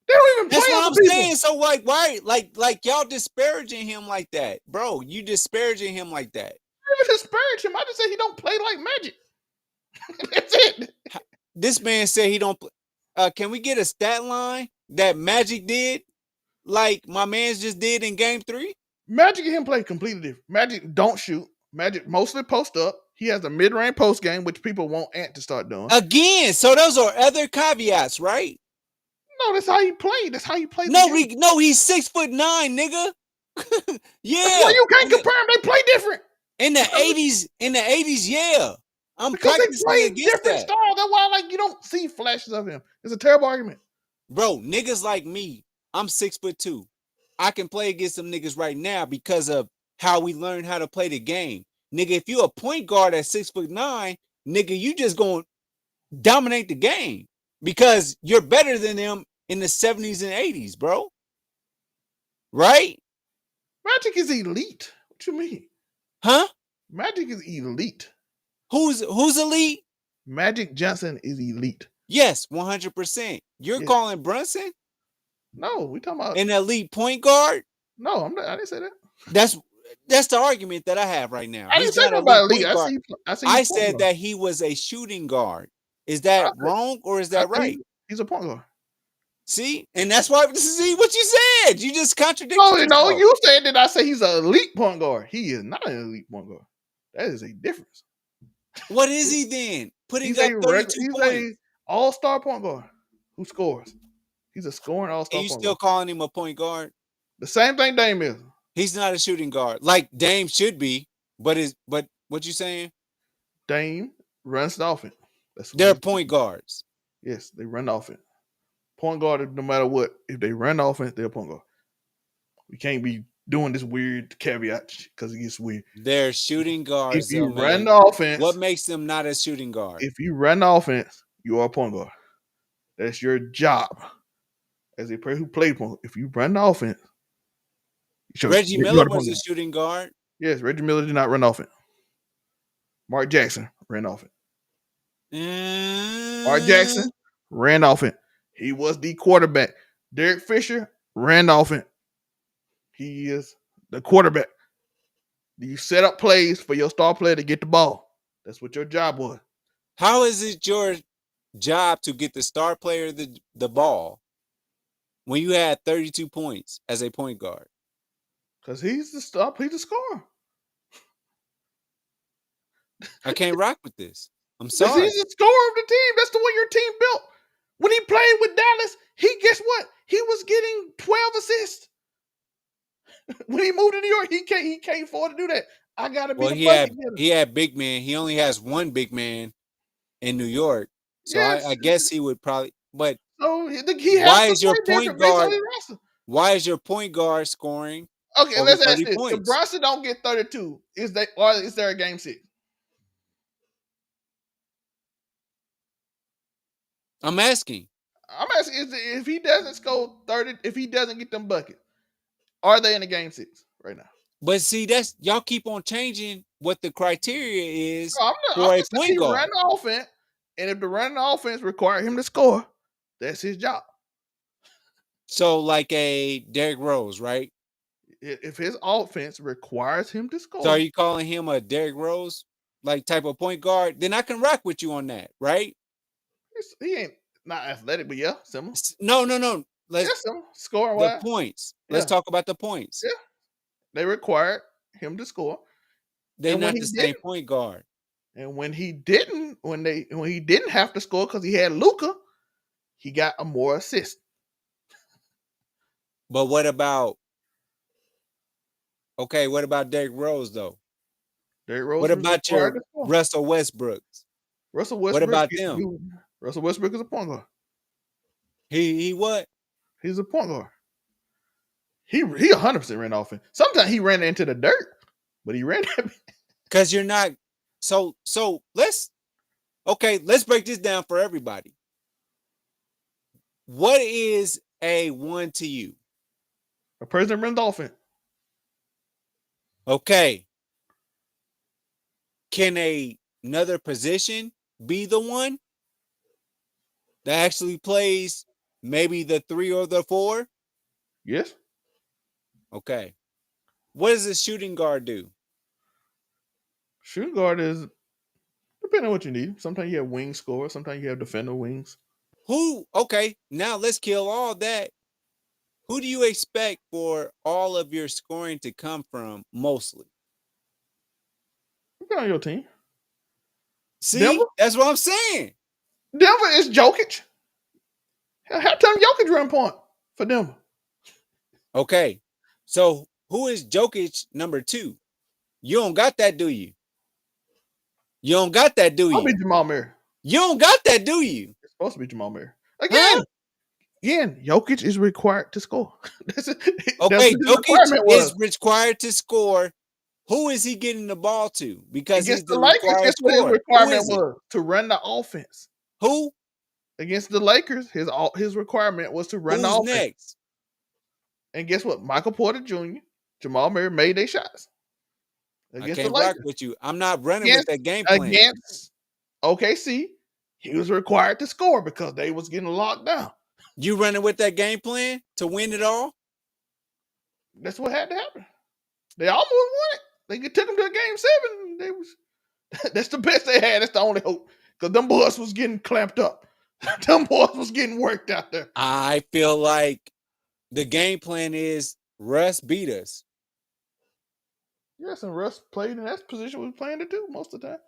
They don't even
That's
play
what
other
I'm
people.
saying. So like, why, like y'all disparaging him like that, bro? You disparaging him like that.
I didn't even disparage him. I just said he don't play like Magic. That's it.
This man said he don't. Can we get a stat line that Magic did, like my man's just did in Game 3?
Magic and him play completely different. Magic don't shoot. Magic mostly post up. He has a mid-range post game, which people want Ant to start doing.
Again, so those are other caveats, right?
No, that's how he played. That's how he played.
No, he's 6'9", nigga. Yeah.
That's why you can't compare them. They play different.
In the 80s, yeah. I'm
Because they
practicing
play
against
different
that.
style. That's why, like, you don't see flashes of him. It's a terrible argument.
Bro, niggas like me, I'm 6'2". I can play against them niggas right now because of how we learned how to play the game. Nigga, if you a point guard at 6'9", nigga, you just gonna dominate the game because you're better than them in the 70s and 80s, bro. Right?
Magic is elite. What you mean?
Huh?
Magic is elite.
Who's elite?
Magic Johnson is elite.
Yes, 100%. You're calling Brunson
No, we talking about
an elite point guard?
No, I'm not. I didn't say that.
That's the argument that I have right now.
I didn't say nothing about elite. I
said that he was a shooting guard. Is that wrong or is that right?
He's a point guard.
See, and that's why. See what you said. You just contradicted yourself.
No, you said that I say he's an elite point guard. He is not an elite point guard. That is a difference.
What is he then? Putting
He's
up 32 points.
He's a all-star point guard who scores. He's a scoring all-star.
And you still calling him a point guard?
The same thing Dame is.
He's not a shooting guard like Dame should be, but what you saying?
Dame runs the offense.
They're point guards.
Yes, they run the offense. Point guard, no matter what, if they run the offense, they're a point guard. We can't be doing this weird caveat because it gets weird.
They're shooting guards.
If you run the offense,
what makes them not a shooting guard?
If you run the offense, you are a point guard. That's your job as a player who played point. If you run the offense,
Reggie Miller was a shooting guard.
Yes, Reggie Miller did not run offense. Mark Jackson ran offense. Mark Jackson ran offense. He was the quarterback. Derek Fisher ran offense. He is the quarterback. You set up plays for your star player to get the ball. That's what your job was.
How is it your job to get the star player the ball when you had 32 points as a point guard?
Because he's the star, he's the scorer.
I can't rock with this. I'm sorry.
He's the scorer of the team. That's the way your team built. When he played with Dallas, guess what? He was getting 12 assists. When he moved to New York, he can't afford to do that. I gotta be the bucket getter.
He had big man. He only has one big man in New York. So yes. I guess he would probably, but
so why is your point guard?
Why is your point guard scoring?
Okay, let's ask this. If Brunson don't get 32, is there a game 6?
I'm asking
if he doesn't score 30, if he doesn't get them buckets, are they in the game 6 right now?
But see, that's y'all keep on changing what the criteria is
for a point guard. Run the offense, and if the running offense require him to score, that's his job.
So, like a Derrick Rose, right?
If his offense requires him to score,
so are you calling him a Derrick Rose like type of point guard? Then I can rock with you on that, right?
He ain't not athletic, but yeah, similar.
No.
Let's score
the points. Let's talk about the points.
Yeah, they required him to score.
They're not the same point guard.
And when he didn't, when he didn't have to score because he had Luka, he got a more assist.
But what about Derrick Rose though?
Derrick Rose
What
was
about
required
your
to score.
Russell Westbrooks?
Russell
What
Westbrook,
about them?
Russell Westbrook is a point guard.
He what?
He's a point guard. He 100% ran offense. Sometimes he ran into the dirt, but he ran.
Because you're not. So let's break this down for everybody. What is a one to you?
A person that runs offense.
Okay. Can another position be the one that actually plays maybe the 3 or the 4?
Yes.
Okay. What does a shooting guard do?
Shooting guard is depending on what you need. Sometimes you have wing scorer. Sometimes you have defender wings.
Okay, now let's kill all that. Who do you expect for all of your scoring to come from mostly?
Depending on your team.
See,
Denver.
that's what I'm saying.
Denver is Jokic. Half time Jokic run point for Denver.
Okay, so who is Jokic number 2? You don't got that, do you? You don't got that, do
I'll be
you?
Jamal Murray.
You don't got that, do you?
It's supposed to be Jamal Murray.
Huh?
Again, Jokic is required to score. That's
Okay,
what his
Jokic
requirement was.
is required to score. Who is he getting the ball to? Because he's
Against
the
the Lakers,
required
guess what his
scorer. Who
requirement
is it?
was? To run the offense.
Who?
Against the Lakers, his requirement was to run the
Who's
offense.
next?
And guess what? Michael Porter Jr., Jamal Murray made their shots.
I
Against the
can't rock
Lakers.
with you. I'm not running with that game plan.
Against OKC, he was required to score because they was getting locked down.
You running with that game plan to win it all?
That's what had to happen. They almost won it. They took them to game 7. They was that's the best they had. That's the only hope. Because them boys was getting clamped up. Them boys was getting worked out there.
I feel like the game plan is Russ beat us.
Yes, and Russ played in that position we was playing it too most of the time.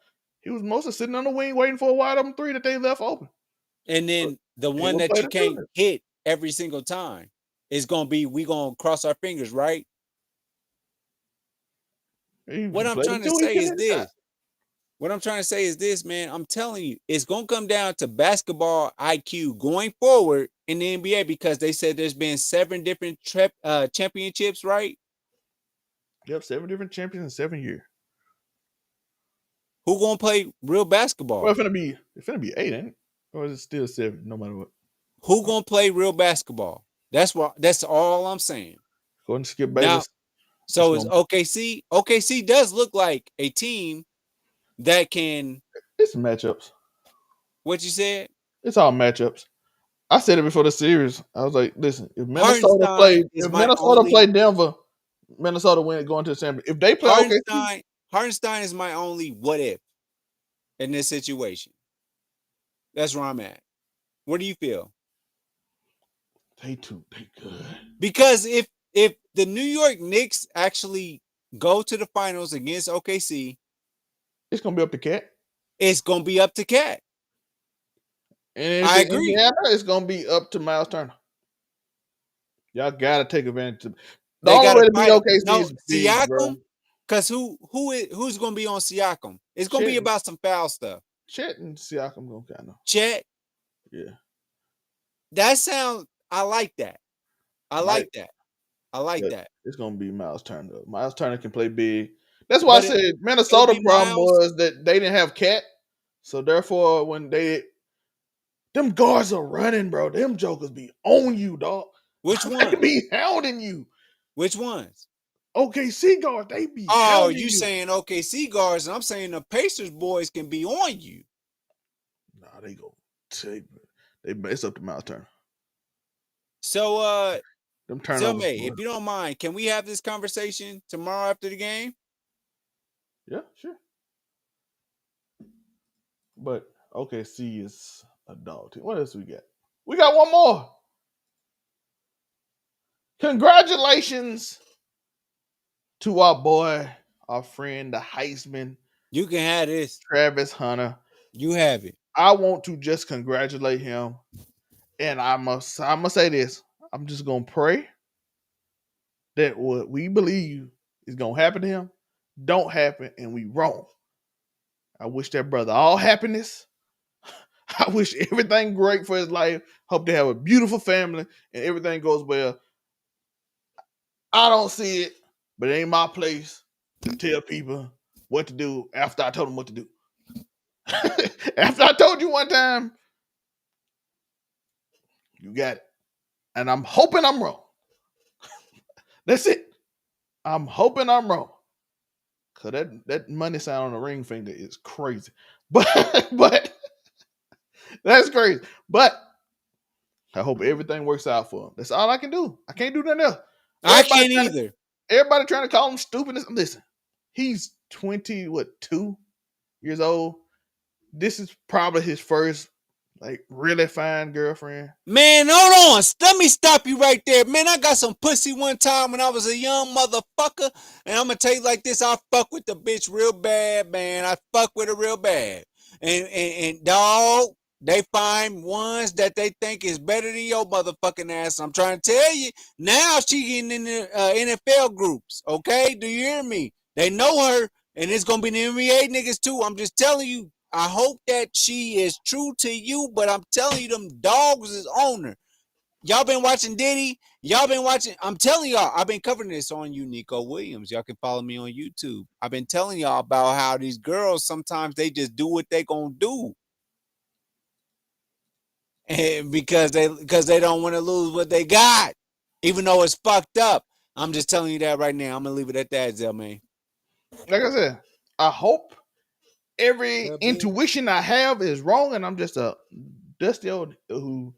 He was mostly sitting on the wing waiting for a wide open 3 that they left open.
And then the
He
one
gonna
that
play
you
the
can't
two.
hit every single time is going to be, we going to cross our fingers, right? What I'm trying to say is this. What I'm trying to say is this, man. I'm telling you, it's going to come down to basketball IQ going forward in the NBA because they said there's been 7 different championships, right?
Yep, 7 different champions in 7 years.
Who going to play real basketball?
Well, it's finna be 8, ain't it? Or is it still 7, no matter what?
Who going to play real basketball? That's all I'm saying.
Go and Skip
Now,
Bayless.
so is OKC. OKC does look like a team that can.
It's matchups.
What you said?
It's all matchups. I said it before the series. I was like, listen, if Minnesota play Denver, Minnesota win going to the championship. If they play OKC,
Hartenstein is my only what if in this situation. That's where I'm at. What do you feel?
they good.
Because if the New York Knicks actually go to the finals against OKC,
it's gonna be up to Cat.
It's gonna be up to Cat.
And
I agree.
Indiana, it's gonna be up to Miles Turner. Y'all gotta take advantage of
The only way to beat
OKC is
Siakam. Because who's gonna be on Siakam? It's gonna be about some foul stuff.
Chet and Siakam gonna kind of.
Chet.
Yeah.
That sounds. I like that. I like that.
It's gonna be Miles Turner. Miles Turner can play big. That's why I said Minnesota problem was that they didn't have Cat. So therefore, when them guards are running, bro, them jokers be on you, dog.
Which one?
They be hounding you.
Which ones?
OKC guards, they be
hounding you. Saying OKC guards, and I'm saying the Pacers boys can be on you.
Nah, they go it's up to Miles Turner.
So
them turnovers.
If you don't mind, can we have this conversation tomorrow after the game?
Yeah, sure. But OKC is a dog team. What else we got? We got one more. Congratulations to our boy, our friend, the Heisman.
You can have this.
Travis Hunter.
You have it.
I want to just congratulate him And I'm gonna say this. I'm just gonna pray that what we believe is gonna happen to him don't happen, and we wrong. I wish that brother all happiness. I wish everything great for his life. Hope they have a beautiful family and everything goes well. I don't see it, but it ain't my place to tell people what to do after I told them what to do. After I told you one time, you got it. And I'm hoping I'm wrong. That's it. I'm hoping I'm wrong. Cause that money sign on the ring finger is crazy. But that's crazy. But I hope everything works out for him. That's all I can do. I can't do nothing else.
I can't either.
Everybody trying to call him stupid. Listen, he's 22 years old. This is probably his first like really fine girlfriend.
Man, hold on. Let me stop you right there. Man, I got some pussy one time when I was a young motherfucker. And I'm going to tell you like this. I fuck with the bitch real bad, man. I fuck with her real bad. And dog, they find ones that they think is better than your motherfucking ass. I'm trying to tell you. Now she getting in the NFL groups. Okay? Do you hear me? They know her. And it's going to be the NBA niggas too. I'm just telling you. I hope that she is true to you, but I'm telling you, them dogs is on her. Y'all been watching Diddy? Y'all been watching? I'm telling y'all, I've been covering this on you, Nico Williams. Y'all can follow me on YouTube. I've been telling y'all about how these girls, sometimes they just do what they gonna do. And because they don't want to lose what they got, even though it's fucked up. I'm just telling you that right now. I'm gonna leave it at that, Zell, man.
Like I said, I hope every intuition I have is wrong, and I'm just a dusty old who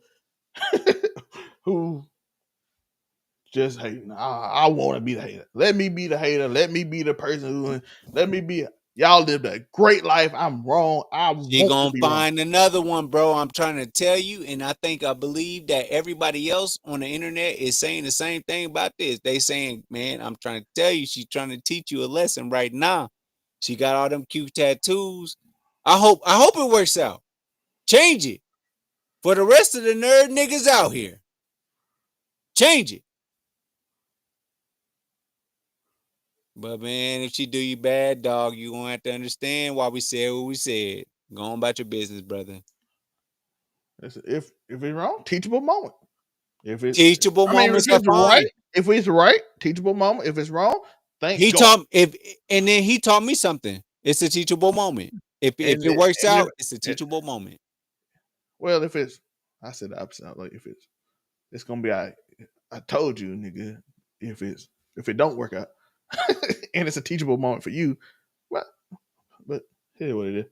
just hating. I want to be the hater. Let me be the hater. Let me be the person who. Let me be. Y'all lived a great life. I'm wrong. I
She
want to
gonna
be
find
wrong.
another one, bro. I'm trying to tell you, and I believe that everybody else on the internet is saying the same thing about this. They saying, man, I'm trying to tell you, she's trying to teach you a lesson right now. She got all them cute tattoos. I hope it works out. Change it for the rest of the nerd niggas out here. Change it. But man, if she do you bad, dog, you gonna have to understand why we said what we said. Go on about your business, brother.
If it's wrong, teachable moment. If it's,
Teachable
I mean, if
moments are
it's right,
fine.
teachable moment. If it's wrong, thank
He
God.
taught and then he taught me something. It's a teachable moment. If
And
it works
and
out, it's a teachable moment.
well, if it's, I said the opposite. Like if it's gonna be. I told you, nigga. If it don't work out, and it's a teachable moment for you, but here's what it is.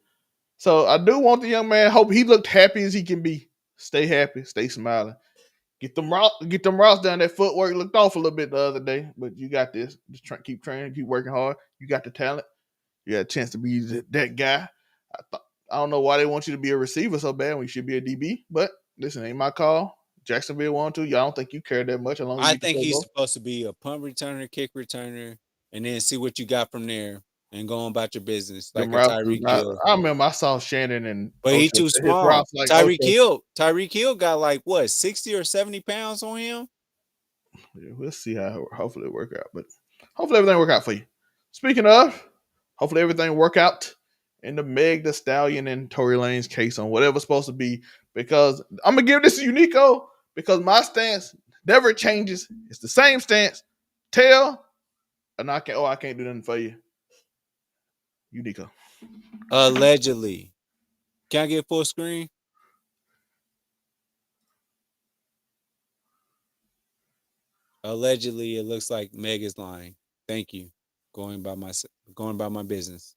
So I do want the young man. Hope he looked happy as he can be. Stay happy. Stay smiling. Get them routes down. That footwork looked off a little bit the other day, but you got this. Just keep training, keep working hard. You got the talent. You got a chance to be that guy. I don't know why they want you to be a receiver so bad when you should be a DB, but listen, ain't my call. Jacksonville wanted to. Y'all don't think you care that much as long as
I
you can
think
play
he's
both.
supposed to be a punt returner, kick returner, and then see what you got from there and go on about your business like
Them
a
routes is
Tyreek
not.
Hill.
I remember I saw Shannon and
But he
Ocho.
too
His
small.
routes like Ocho.
Tyreek Hill got like what, 60 or 70 pounds on him?
Yeah, we'll see how. Hopefully it work out, but hopefully everything work out for you. Speaking of, hopefully everything work out in the Meg the Stallion and Tory Lane's case on whatever's supposed to be. Because I'm gonna give this to Unico because my stance never changes. It's the same stance. Tell and I can't do nothing for you. Unico.
Allegedly. Can I get full screen? Allegedly, it looks like Meg is lying. Thank you. Going by my business.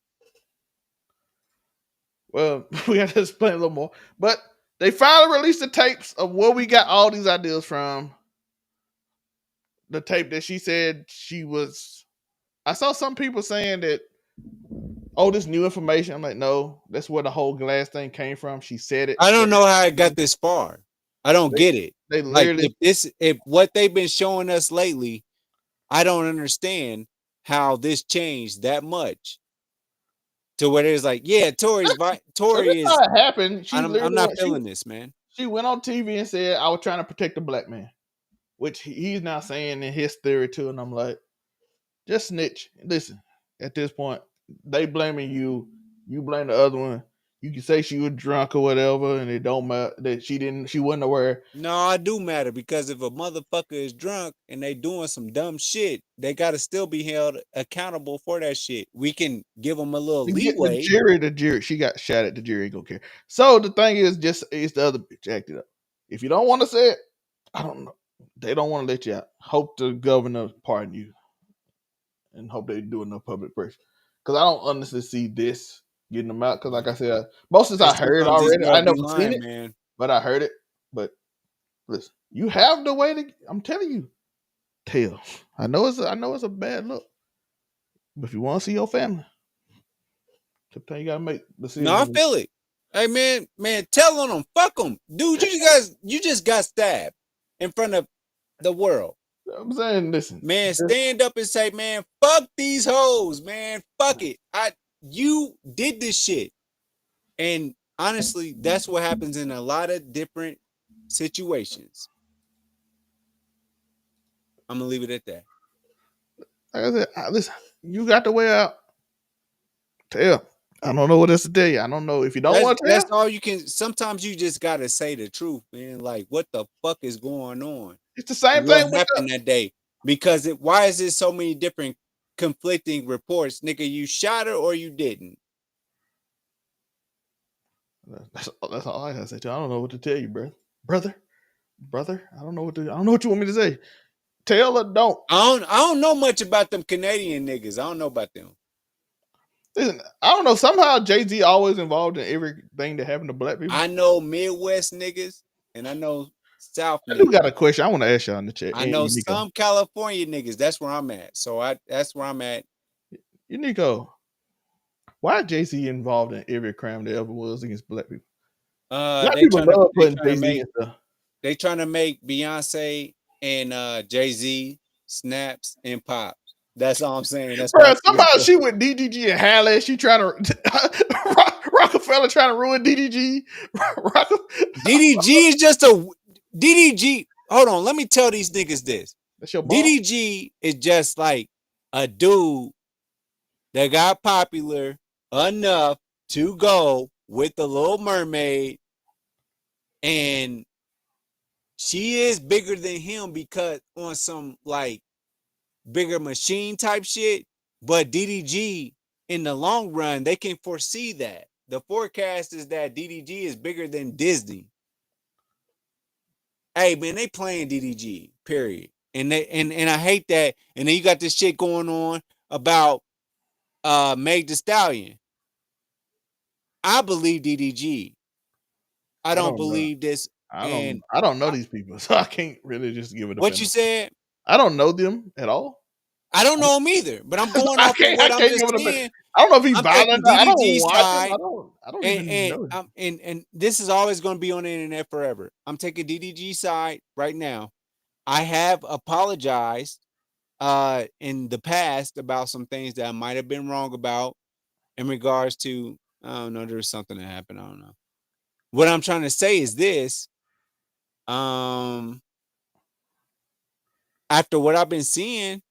Well, we got to explain a little more. But they finally released the tapes of where we got all these ideas from. The tape that she said she was. I saw some people saying that, oh, this new information. I'm like, no, that's where the whole glass thing came from. She said it.
I don't know how it got this far. I don't
They,
get it.
they
Like
literally.
if what they've been showing us lately, I don't understand how this changed that much to where it's like, yeah,
So
Tory
this
is.
how it happened. She
I'm
literally
not
went.
feeling this, man.
She went on TV and said I was trying to protect the black man, which he's now saying in his theory too. And I'm like, just snitch. Listen, at this point, they blaming you. You blame the other one. You can say she was drunk or whatever, and it don't matter that she wasn't aware.
No, it do matter because if a motherfucker is drunk and they doing some dumb shit, they gotta still be held accountable for that shit. We can give them a little leeway.
The jury, she got shot at. The jury ain't gonna care. So the thing is, just it's the other bitch acted up. If you don't want to say it, I don't know. They don't want to let you out. Hope the governor pardon you, and hope they do enough public pressure. Because I don't honestly see this getting them out. Because like I said, most of this I heard already. I never seen it,
man.
But I heard it. But listen, you have the way to. I'm telling you, tell. I know it's a bad look, but if you want to see your family, sometimes you gotta make decisions.
No, I feel it. Hey man, tell on them, fuck them, dude. You just got stabbed in front of the world.
I'm saying, listen,
man, stand up and say, man, fuck these hoes, man, fuck it. You did this shit, and honestly, that's what happens in a lot of different situations. I'm gonna leave it at that.
Like I said, listen, you got the way out. Tell. I don't know what else to tell you. I don't know if you don't want to tell.
That's all you can. Sometimes you just gotta say the truth, man. Like, what the fuck is going on?
It's the same
what
thing.
What happened that day? Because why is there so many different conflicting reports, nigga? You shot her or you didn't?
That's all I gotta say. I don't know what to tell you, brother. I don't know what you want me to say. Tell or don't.
I don't know much about them Canadian niggas. I don't know about them.
Listen, I don't know. Somehow Jay-Z always involved in everything that happened to black people.
I know Midwest niggas and I know South niggas.
I do got a question I want to ask y'all in the chat.
I know some California niggas. That's where I'm at. That's where I'm at.
Nico, why is Jay-Z involved in every crime there ever was against black people?
They trying to make Beyonce and Jay-Z snaps and pop. That's all I'm saying. That's
somehow she with DDG and Halle. She trying to Rockefeller trying to ruin DDG.
DDG is just a DDG. Hold on, let me tell these niggas this.
That's your
DDG is just like a dude that got popular enough to go with the Little Mermaid, and she is bigger than him because on some like bigger machine type shit. But DDG in the long run, they can foresee that. The forecast is that DDG is bigger than Disney. Hey man, they playing DDG, period. And I hate that. And then you got this shit going on about Meg Thee Stallion. I believe DDG. I don't believe this.
I don't know these people, so I can't really just give it.
What you said?
I don't know them at all.
I don't know them either, but I'm going off of what I'm just saying.
I don't know if he's violent. I don't watch him. I don't even know him.
And this is always going to be on the internet forever. I'm taking DDG side right now. I have apologized in the past about some things that I might have been wrong about in regards to, I don't know, there was something that happened. I don't know. What I'm trying to say is this. After what I've been seeing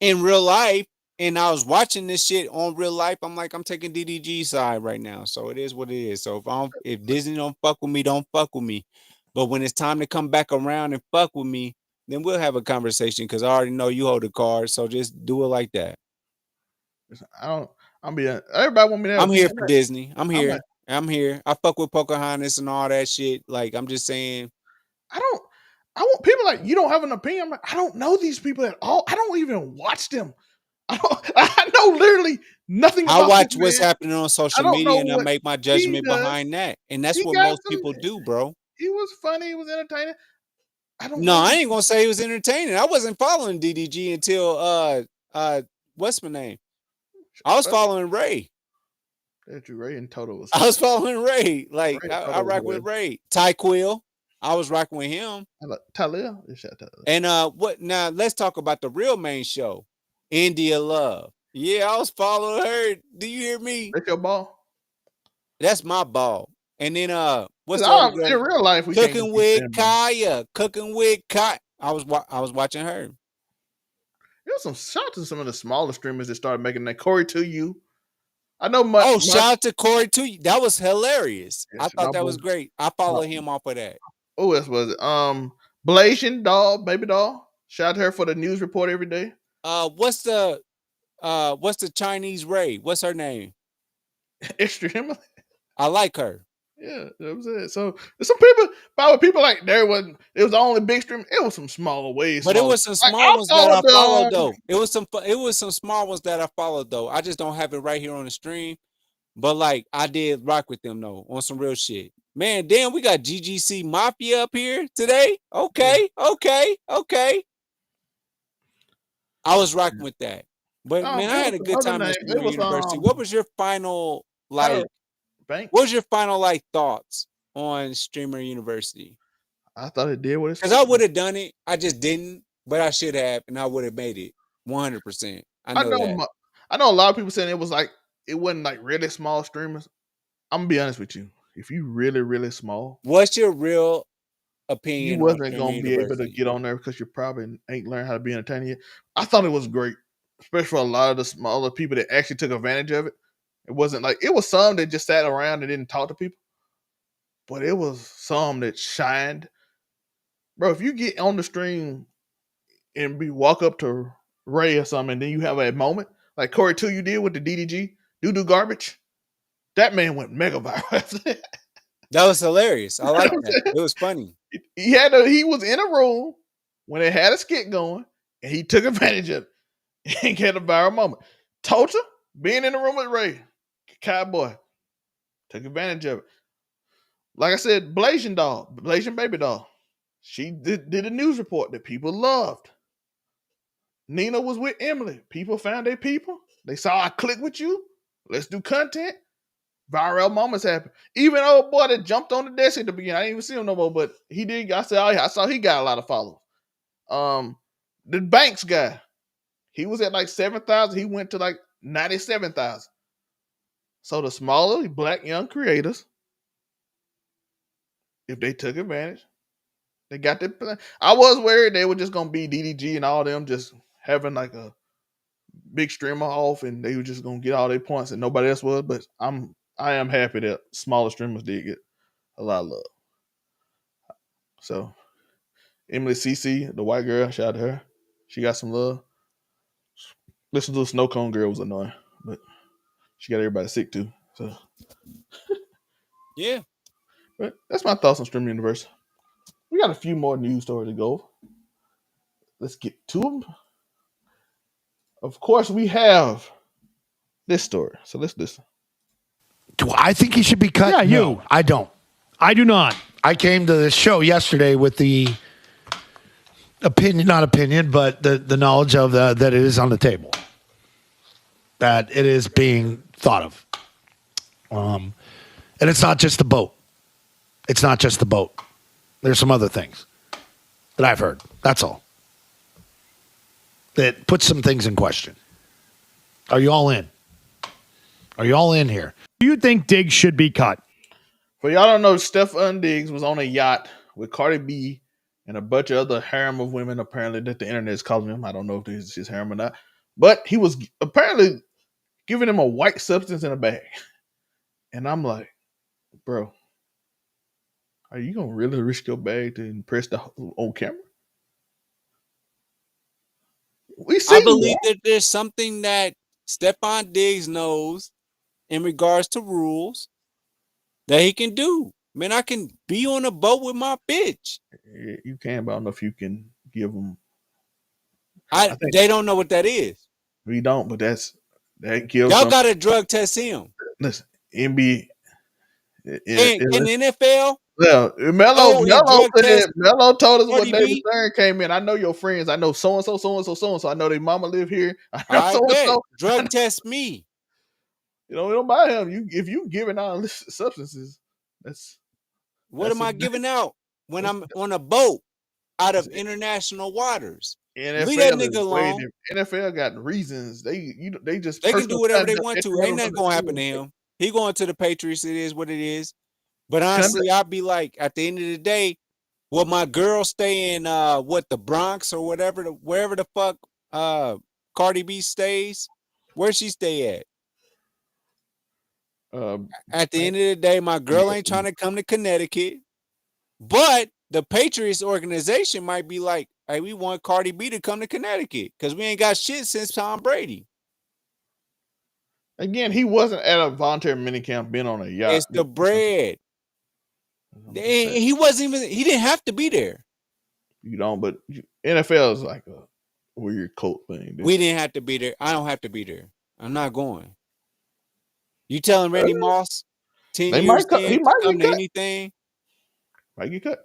in real life, and I was watching this shit on real life, I'm like, I'm taking DDG side right now. So it is what it is. So if Disney don't fuck with me, don't fuck with me. But when it's time to come back around and fuck with me, then we'll have a conversation because I already know you hold the card. So just do it like that.
Everybody want me to.
I'm here for Disney. I'm here. I fuck with Pocahontas and all that shit. Like, I'm just saying.
I want people like, you don't have an opinion. I'm like, I don't know these people at all. I don't even watch them. I know literally nothing about
I watch what's happening on social media and I make my judgment behind that. And that's what most people do, bro.
He was funny. He was entertaining.
I ain't gonna say he was entertaining. I wasn't following DDG until what's my name? I was following Ray.
Ray and Toto was.
I was following Ray. Like I rock with Ray. Ty Quill. I was rocking with him.
Talia.
And what now? Let's talk about the real main show, India Love. Yeah, I was following her. Do you hear me?
That's your ball.
That's my ball. And then what's the other
In
girl?
real life, we can't
Cooking
compete
with
with them.
Kaya. Cooking with Kaya. I was watching her.
There was some shout to some of the smaller streamers that started making that. Corey to you. I know
Oh, shout out to Corey too. That was hilarious. I
my
thought that
boy.
was great. I follow him off of that.
Who else was it? Blasian doll, baby doll. Shout out to her for the news report every day.
What's the Chinese Ray? What's her name?
Extremely.
I like her.
Yeah, that was it. So there's some people, probably people like there wasn't. It was only big stream. It was some small ways,
But it was some small ones that I followed though. It was some small ones that I followed though. I just don't have it right here on the stream. But like I did rock with them though on some real shit. Man, damn, we got GGC Mafia up here today. Okay. I was rocking with that. But man, I had a good time at Streamer University. What was your final
Banks?
what was your final thoughts on Streamer University?
I thought it did what it's
because I would have done it. I just didn't, but I should have, and I would have made it 100%. I know that.
I know a lot of people saying it was like it wasn't like really small streamers. I'm gonna be honest with you. If you really small,
what's your real opinion?
You wasn't gonna be able to get on there because you probably ain't learned how to be entertaining yet. I thought it was great, especially for a lot of the smaller people that actually took advantage of it. It wasn't like it was some that just sat around and didn't talk to people, but it was some that shined. Bro, if you get on the stream and walk up to Ray or something, and then you have a moment like Corey 2 you did with the DDG doo garbage, that man went mega viral.
That was hilarious. I like that. It was funny.
He was in a room when they had a skit going, and he took advantage of it and get a viral moment. Tota being in the room with Ray, Cowboy, took advantage of it. Like I said, Blasian baby doll. She did a news report that people loved. Nina was with Emily. People found their people. They saw I click with you. Let's do content. Viral moments happen. Even old boy that jumped on the desk at the beginning, I didn't even see him no more, but he did. I said, oh, yeah, I saw he got a lot of followers. The Banks guy, he was at like 7,000. He went to like 97,000. So the smaller black young creators, if they took advantage, they got the. I was worried they were just gonna be DDG and all them just having like a big streamer off, and they were just gonna get all their points and nobody else was. But I am happy that smaller streamers did get a lot of love. So Emily CC, the white girl, shout out to her. She got some love. Listen to the Snow Cone girl was annoying, but she got everybody sick too. So
yeah.
But that's my thoughts on Streamer Universe. We got a few more news stories to go. Let's get to them. Of course, we have this story. So let's listen.
Do I think he should be cut?
Yeah, you.
No, I don't.
I do not.
I came to this show yesterday with the not opinion, but the knowledge of that it is on the table, that it is being thought of. And it's not just the boat. It's not just the boat. There's some other things that I've heard. That's all. That puts some things in question. Are you all in? Are you all in here?
Do you think Diggs should be cut?
For y'all don't know, Stephon Diggs was on a yacht with Cardi B and a bunch of other harem of women, apparently, that the internet is calling him. I don't know if this is his harem or not. But he was apparently giving him a white substance in a bag. And I'm like, bro, are you going to really risk your bag to impress the on camera?
I believe that there's something that Stephon Diggs knows in regards to rules that he can do. Man, I can be on a boat with my bitch.
You can, but I don't know if you can give them.
They don't know what that is.
We don't, but that gives.
Y'all got to drug test him.
Listen, NBA.
In the NFL.
Yeah, Melo told us when David Stern came in. I know your friends. I know so and so. I know their mama live here. I know so and so.
Drug test me.
You know, we don't buy him. If you giving out substances,
what am I giving out when I'm on a boat out of international waters?
NFL
leave that nigga alone.
NFL got reasons. They just
can do whatever they want to. Ain't nothing gonna happen to him. He going to the Patriots. It is what it is. But honestly, I'd be like, at the end of the day, will my girl stay in the Bronx or wherever the fuck Cardi B stays? Where she stay at?
Uh,
At the end of the day, my girl ain't trying to come to Connecticut. But the Patriots organization might be like, hey, we want Cardi B to come to Connecticut because we ain't got shit since Tom Brady.
Again, he wasn't at a voluntary minicamp being on a yacht.
It's the bread. He wasn't even, he didn't have to be there.
You don't, but NFL is like a weird cult thing.
We didn't have to be there. I don't have to be there. I'm not going. You telling Randy Moss 10
They
years
might he
in
might
to come
get
to
cut.
anything?
Might get cut.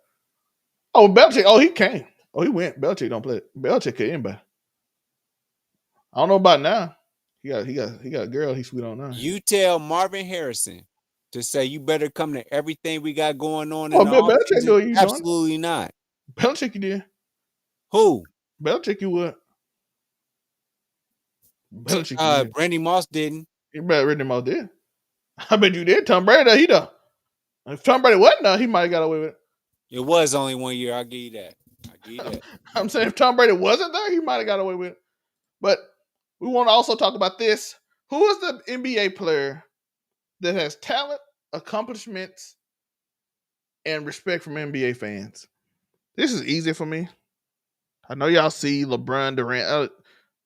Oh, Belichick. Oh, he came. Oh, he went. Belichick don't play. Belichick cut anybody. I don't know about now. He got a girl he's sweet on now.
You tell Marvin Harrison to say you better come to everything we got going on
Oh,
in the
Bill Belichick do what
offseason.
you
Absolutely not.
Belichick you did.
Who?
Belichick you would. Belichick you did.
Randy Moss didn't.
You bet Randy Moss did. I bet you did. Tom Brady, he done. If Tom Brady wasn't there, he might have got away with it.
It was only 1 year. I'll give you that.
I'm saying if Tom Brady wasn't there, he might have got away with it. But we want to also talk about this. Who is the NBA player that has talent, accomplishments, and respect from NBA fans? This is easy for me. I know y'all see LeBron, Durant.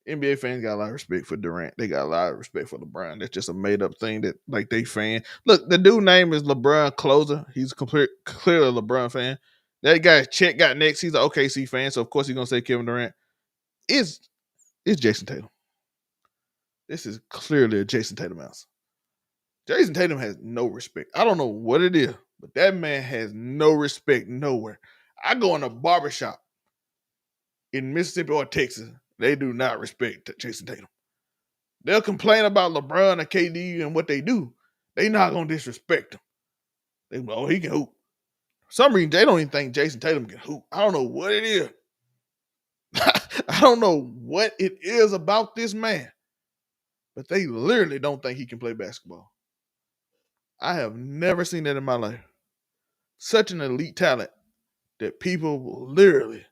NBA fans got a lot of respect for Durant. They got a lot of respect for LeBron. That's just a made up thing that like they fan. Look, the dude name is LeBron Closer. He's clearly a LeBron fan. That guy Chet got next. He's an OKC fan, so of course he's gonna say Kevin Durant. It's Jason Tatum. This is clearly a Jason Tatum house. Jason Tatum has no respect. I don't know what it is, but that man has no respect nowhere. I go in a barbershop in Mississippi or Texas. They do not respect Jason Tatum. They'll complain about LeBron and KD and what they do. They not gonna disrespect him. They go, oh, he can hoop. For some reason, they don't even think Jason Tatum can hoop. I don't know what it is. I don't know what it is about this man. But they literally don't think he can play basketball. I have never seen that in my life. Such an elite talent that people will literally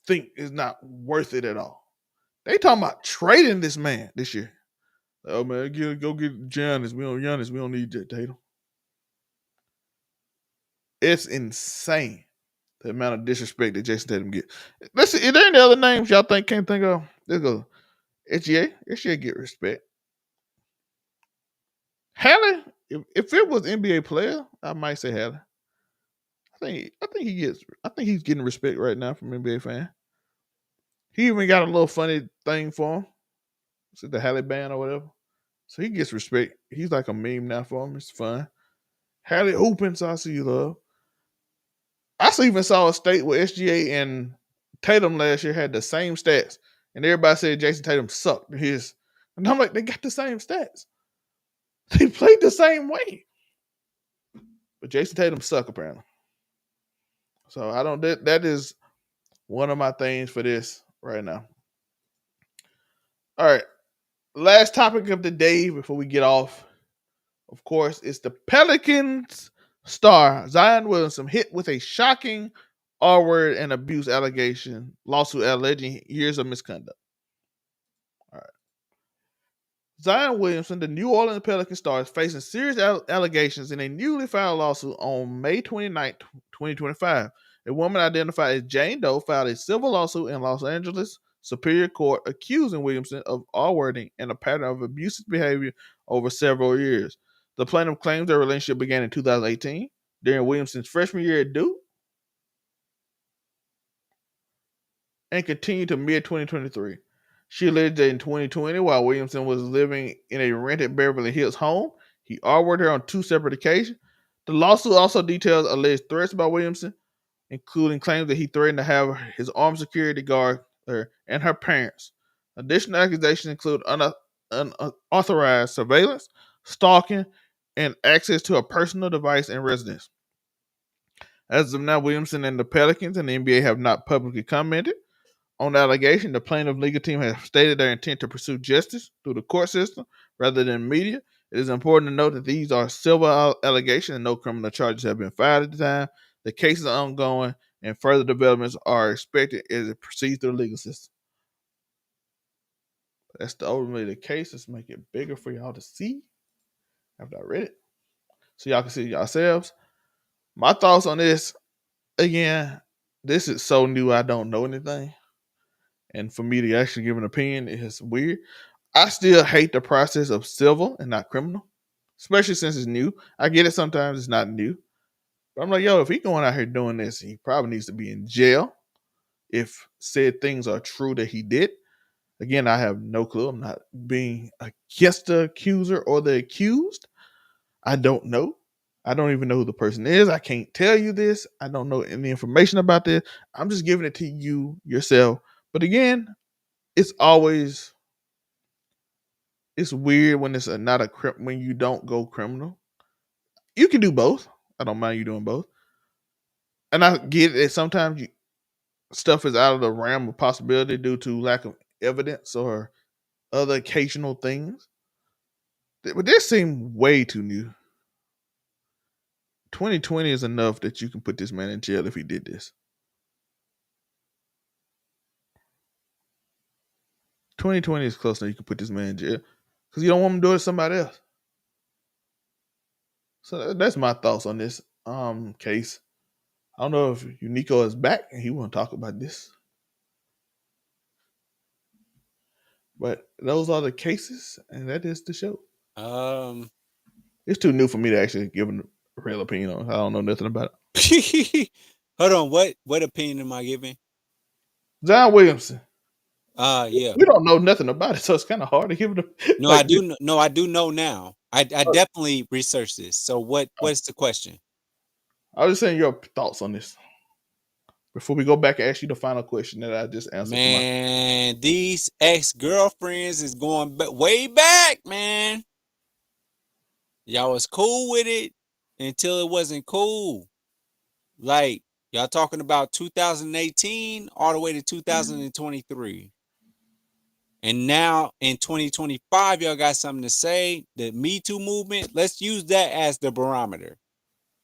think is not worth it at all. They talking about trading this man this year. Oh man, go get Giannis. We don't need Tatum. It's insane the amount of disrespect that Jason Tatum get. Let's see, is there any other names y'all can't think of? Let's go. SGA. SGA get respect. Halle, if it was NBA player, I might say Halle. I think he's getting respect right now from NBA fan. He even got a little funny thing for him. Is it the Halle band or whatever? So he gets respect. He's like a meme now for him. It's fun. Halle hooping, so I see you love. I even saw a state where SGA and Tatum last year had the same stats, and everybody said Jason Tatum sucked his. And I'm like, they got the same stats. They played the same way. But Jason Tatum suck apparently. So I don't. That is one of my things for this right now. All right. Last topic of the day before we get off. Of course, it's the Pelicans star Zion Williamson hit with a shocking R-word and abuse allegation lawsuit alleging years of misconduct. All right. Zion Williamson, the New Orleans Pelicans star, is facing serious allegations in a newly filed lawsuit on May 29, 2025. A woman identified as Jane Doe filed a civil lawsuit in Los Angeles Superior Court accusing Williamson of R-wording and a pattern of abusive behavior over several years. The plaintiff claims their relationship began in 2018 during Williamson's freshman year at Duke and continued to mid-2023. She alleged that in 2020, while Williamson was living in a rented Beverly Hills home, he R-worded her on 2 separate occasions. The lawsuit also details alleged threats by Williamson, including claims that he threatened to have his armed security guard her and her parents. Additional accusations include unauthorized surveillance, stalking, and access to a personal device and residence. As of now, Williamson and the Pelicans and the NBA have not publicly commented on the allegation. The plaintiff legal team has stated their intent to pursue justice through the court system rather than media It is important to note that these are civil allegations and no criminal charges have been filed at the time. The case is ongoing and further developments are expected as it proceeds through the legal system. That's the ultimately the case. Let's make it bigger for y'all to see after I read it. So y'all can see yourselves. My thoughts on this, again, this is so new I don't know anything. And for me to actually give an opinion is weird. I still hate the process of civil and not criminal, especially since it's new. I get it sometimes it's not new. But I'm like, yo, if he going out here doing this, he probably needs to be in jail if said things are true that he did. Again, I have no clue. I'm not being against the accuser or the accused. I don't know. I don't even know who the person is. I can't tell you this. I don't know any information about this. I'm just giving it to you yourself. But again, it's always it's weird when it's not a when you don't go criminal. You can do both. I don't mind you doing both. And I get it. Sometimes stuff is out of the realm of possibility due to lack of evidence or other occasional things. But this seemed way too new. 2020 is enough that you can put this man in jail if he did this. 2020 is close enough you can put this man in jail because you don't want him to do it to somebody else. So that's my thoughts on this case. I don't know if Unico is back and he want to talk about this. But those are the cases, and that is the show. It's too new for me to actually give a real opinion on. I don't know nothing about
it. Hold on, what opinion am I giving?
Zion Williamson.
Yeah.
We don't know nothing about it, so it's kind of hard to give it.
No, like I do. No, I do know now. I definitely researched this. So what's the question?
I was just saying your thoughts on this before we go back and ask you the final question that I just answered.
Man, these ex-girlfriends is going way back, man. Y'all was cool with it until it wasn't cool. Like, y'all talking about 2018 all the way to 2023. And now in 2025, y'all got something to say. The Me Too movement, let's use that as the barometer.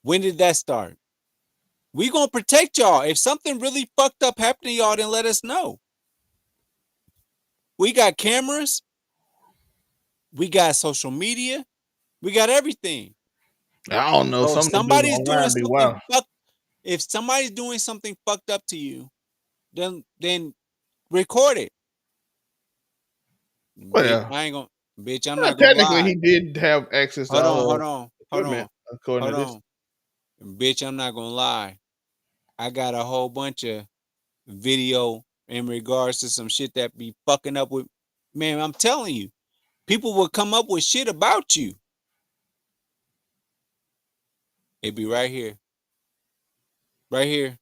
When did that start? We gonna protect y'all. If something really fucked up happened to y'all, then let us know. We got cameras. We got social media. We got everything.
I don't know.
So if somebody's doing something if somebody's doing something fucked up to you, then record it.
Well,
bitch, I ain't gonna. Bitch, I'm not gonna
technically,
lie.
he did have access to
hold on.
according to this.
Bitch, I'm not gonna lie. I got a whole bunch of video in regards to some shit that be fucking up with. Man, I'm telling you, people will come up with shit about you. It'd be right here. Right here.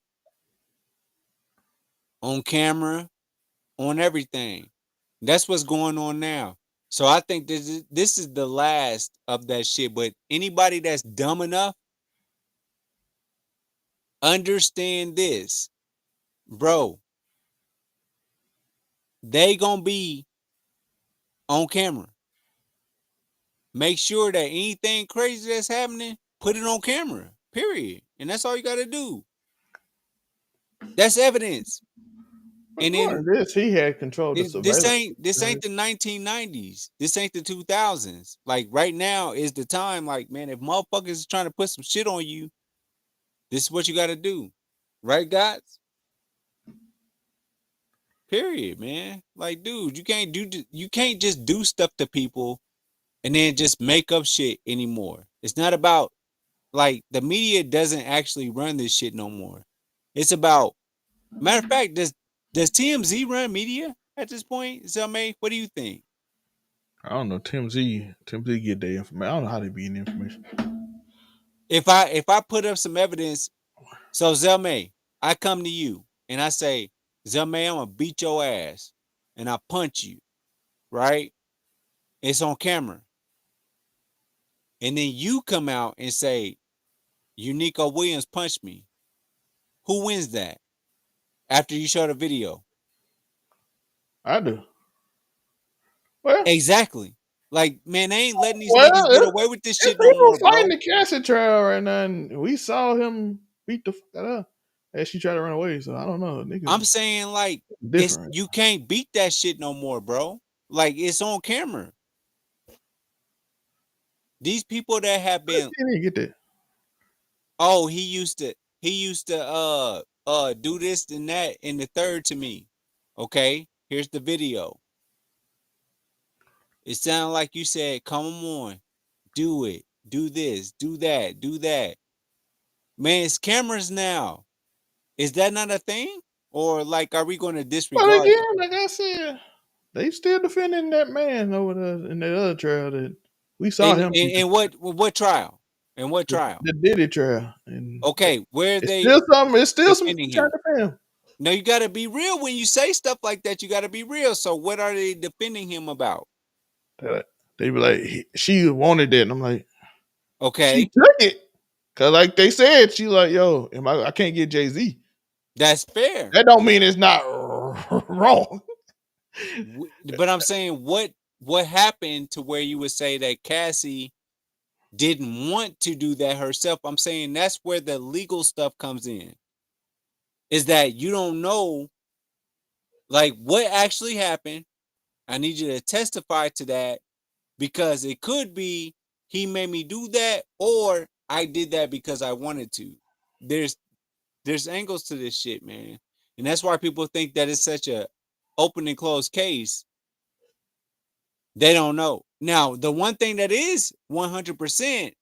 On camera, on everything. That's what's going on now. So I think this is the last of that shit. But anybody that's dumb enough, understand this. Bro, they gonna be on camera. Make sure that anything crazy that's happening, put it on camera. Period. And that's all you gotta do. That's evidence.
And then this, he had control of the surveillance.
This ain't the 1990s. This ain't the 2000s. Like right now is the time. Like, man, if motherfuckers is trying to put some shit on you, this is what you gotta do. Right, guys? Period, man. Like, dude, you can't just do stuff to people and then just make up shit anymore. It's not about, like, the media doesn't actually run this shit no more. It's about, matter of fact, does TMZ run media at this point? Zelmay, what do you think?
I don't know. TMZ get their information. I don't know how they be in the information.
If I put up some evidence, so Zelmay, I come to you and I say, Zelmay, I'm gonna beat your ass, and I punch you, right? It's on camera. And then you come out and say, Unico Williams punched me. Who wins that? After you show the video?
I do. Well,
exactly. Like, man, they ain't letting these
Well,
niggas get away with this
it's
shit no
people
more, bro.
fighting the Cassie trial right now, and we saw him beat the fuck out of her as she tried to run away. So I don't know, niggas.
I'm saying, like,
different.
you can't beat that shit no more, bro. Like, it's on camera. These people that have been,
He didn't get that.
oh, he used to do this and that and the third to me. Okay, here's the video. It sounded like you said, come on, do it, do this, do that, do that. Man, it's cameras now. Is that not a thing? Or like, are we going to
But
disregard
again,
that?
like I said, they still defending that man over there in that other trial that we saw him beat
In what trial? In what trial?
the Diddy trial, and
Okay, where are
it's
they
still some. It's still some
defending
trying
him?
to defend him.
No, you got to be real when you say stuff like that. You got to be real. So what are they defending him about?
They be like, she wanted that, and I'm like, she
Okay,
took it, cause like they said, she like, yo, I can't get Jay-Z.
that's fair.
That don't mean it's not wrong.
But I'm saying what happened to where you would say that Cassie didn't want to do that herself? I'm saying that's where the legal stuff comes in. Is that you don't know like what actually happened. I need you to testify to that because it could be he made me do that or I did that because I wanted to. There's angles to this shit, man. And that's why people think that it's such a open and closed case. They don't know. Now, the one thing that is 100%,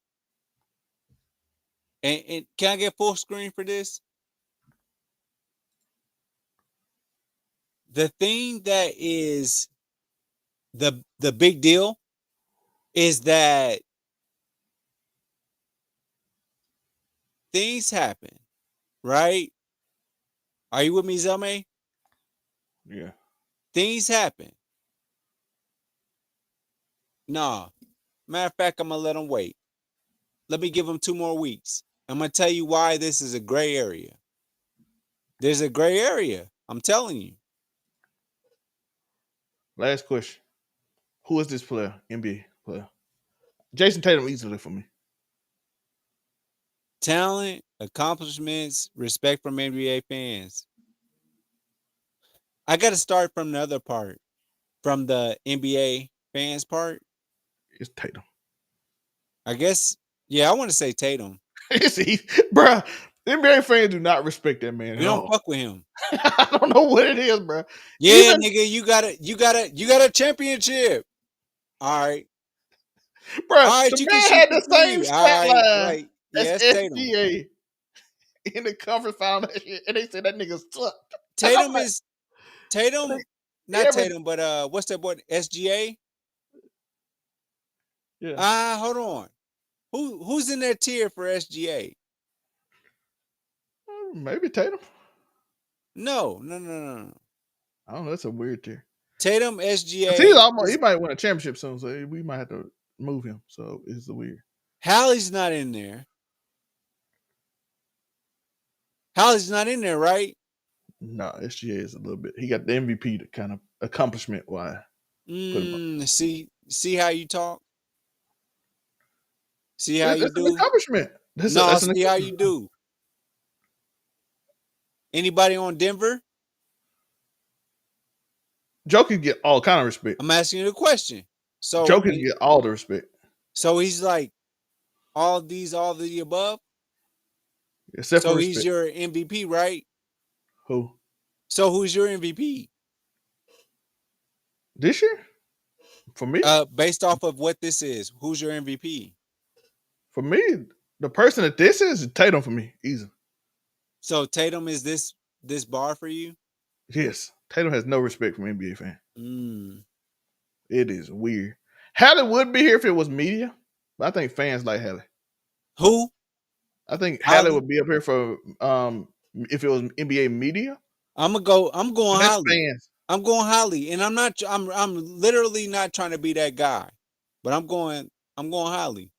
and can I get full screen for this? The thing that is the big deal is that things happen, right? Are you with me, Zelme?
Yeah.
Things happen. Nah. Matter of fact, I'm gonna let them wait. Let me give them 2 more weeks. I'm gonna tell you why this is a gray area. There's a gray area. I'm telling you.
Last question. Who is this player? NBA player. Jason Tatum easily for me.
Talent, accomplishments, respect from NBA fans. I got to start from the other part, from the NBA fans part.
It's Tatum.
I guess, yeah, I want to say Tatum.
Bruh, NBA fans do not respect that man
We
at
don't
all.
fuck with him.
I don't know what it is, bruh.
Yeah,
Even,
nigga, you got a championship. All right.
bruh,
All right,
the
you can
man
shoot
had
the
the same
three. All
stat
right,
line
like,
as
yeah, it's Tatum.
SGA in the conference final, and they said that nigga sucked.
Tatum
Like,
is Tatum, not
every,
Tatum, but what's that boy? SGA?
yeah.
Hold on. Who's in that tier for SGA?
Maybe Tatum.
No.
I don't know. That's a weird tier.
Tatum,
'Cause
SGA.
he might win a championship soon, so we might have to move him. So it's weird.
Hallie's not in there. Hallie's not in there, right?
No, SGA is a little bit. He got the MVP to kind of accomplishment wise.
See how you talk? See how you
That's an
do?
accomplishment. That's an
See how you
accomplishment.
do. Anybody on Denver?
Jokic get all kind of respect.
I'm asking you the question. So
Jokic get all the respect.
So he's like all of the above.
Except
So
for
he's
respect.
your MVP, right?
Who?
So who's your MVP?
This year? For me?
Based off of what this is, who's your MVP?
For me, the person that this is Tatum for me. Easy.
So Tatum is this bar for you?
Yes. Tatum has no respect from NBA fans.
Mm.
It is weird. Halle would be here if it was media, but I think fans like Halle.
Who?
I think
Halle?
Halle would be up here for if it was NBA media.
I'm going
That's
Holly.
fans.
I'm going Holly, and I'm literally not trying to be that guy, but I'm going Holly.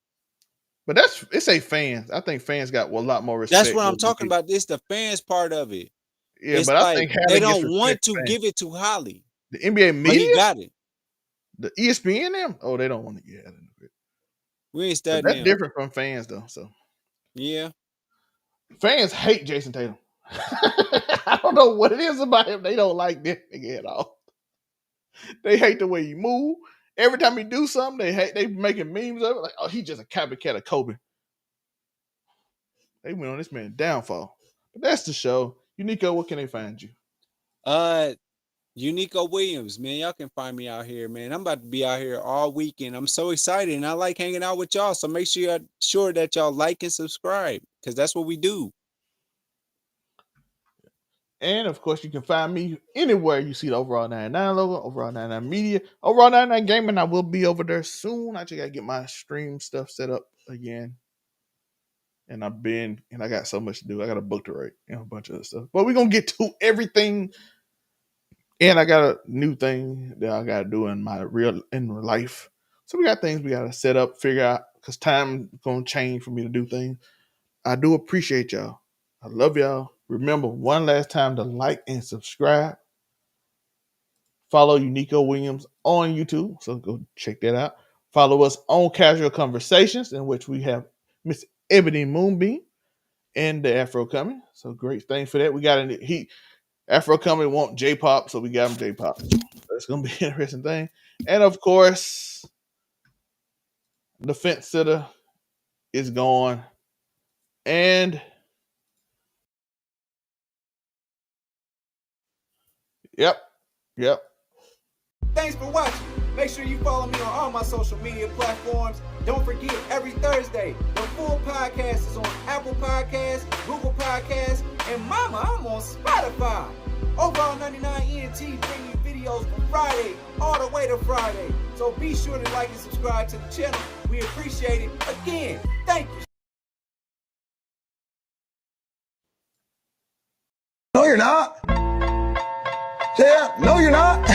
But it's a fans. I think fans got a lot more respect.
That's what I'm talking about. It's the fans part of it.
Yeah,
It's
but I
like
think Halle
they
gets
don't want
respect
to
fans.
give it to Holly.
The NBA
But he
media,
got it.
The ESPN them, oh, they don't want to get out of it.
We ain't
But
studying
that's
them.
different from fans though. So
Yeah.
fans hate Jason Tatum. I don't know what it is about him. They don't like this nigga at all. They hate the way he move. Every time he do something, they making memes of it. Like, oh, he just a copycat of Kobe. They went on this man's downfall. But that's the show. Unico, what can they find you?
Unico Williams, man. Y'all can find me out here, man. I'm about to be out here all weekend. I'm so excited, and I like hanging out with y'all. So make sure that y'all like and subscribe, because that's what we do.
And of course, you can find me anywhere you see the Overall 99 logo, Overall 99 Media, Overall 99 Gaming. I will be over there soon. I just gotta get my stream stuff set up again. And I got so much to do. I got a book to write and a bunch of other stuff. But we're gonna get to everything. And I got a new thing that I gotta do in real life. So we got things we gotta set up, figure out, because time is gonna change for me to do things. I do appreciate y'all. I love y'all. Remember, one last time to like and subscribe. Follow Unico Williams on YouTube, so go check that out. Follow us on Casual Conversations, in which we have Miss Ebony Moonbeam and the Afro Coming. So great things for that. We got Afro Coming want J-pop, so we got him J-pop. That's gonna be an interesting thing. And of course, the fence sitter is gone. And yep.
Thanks for watching. Make sure you follow me on all my social media platforms. Don't forget, every Thursday, the full podcast is on Apple Podcasts, Google Podcasts, and mama, I'm on Spotify. Overall 99 ENT bring you videos from Friday all the way to Friday. So be sure to like and subscribe to the channel. We appreciate it. Again, thank you.
No, you're not. Yeah, no, you're not.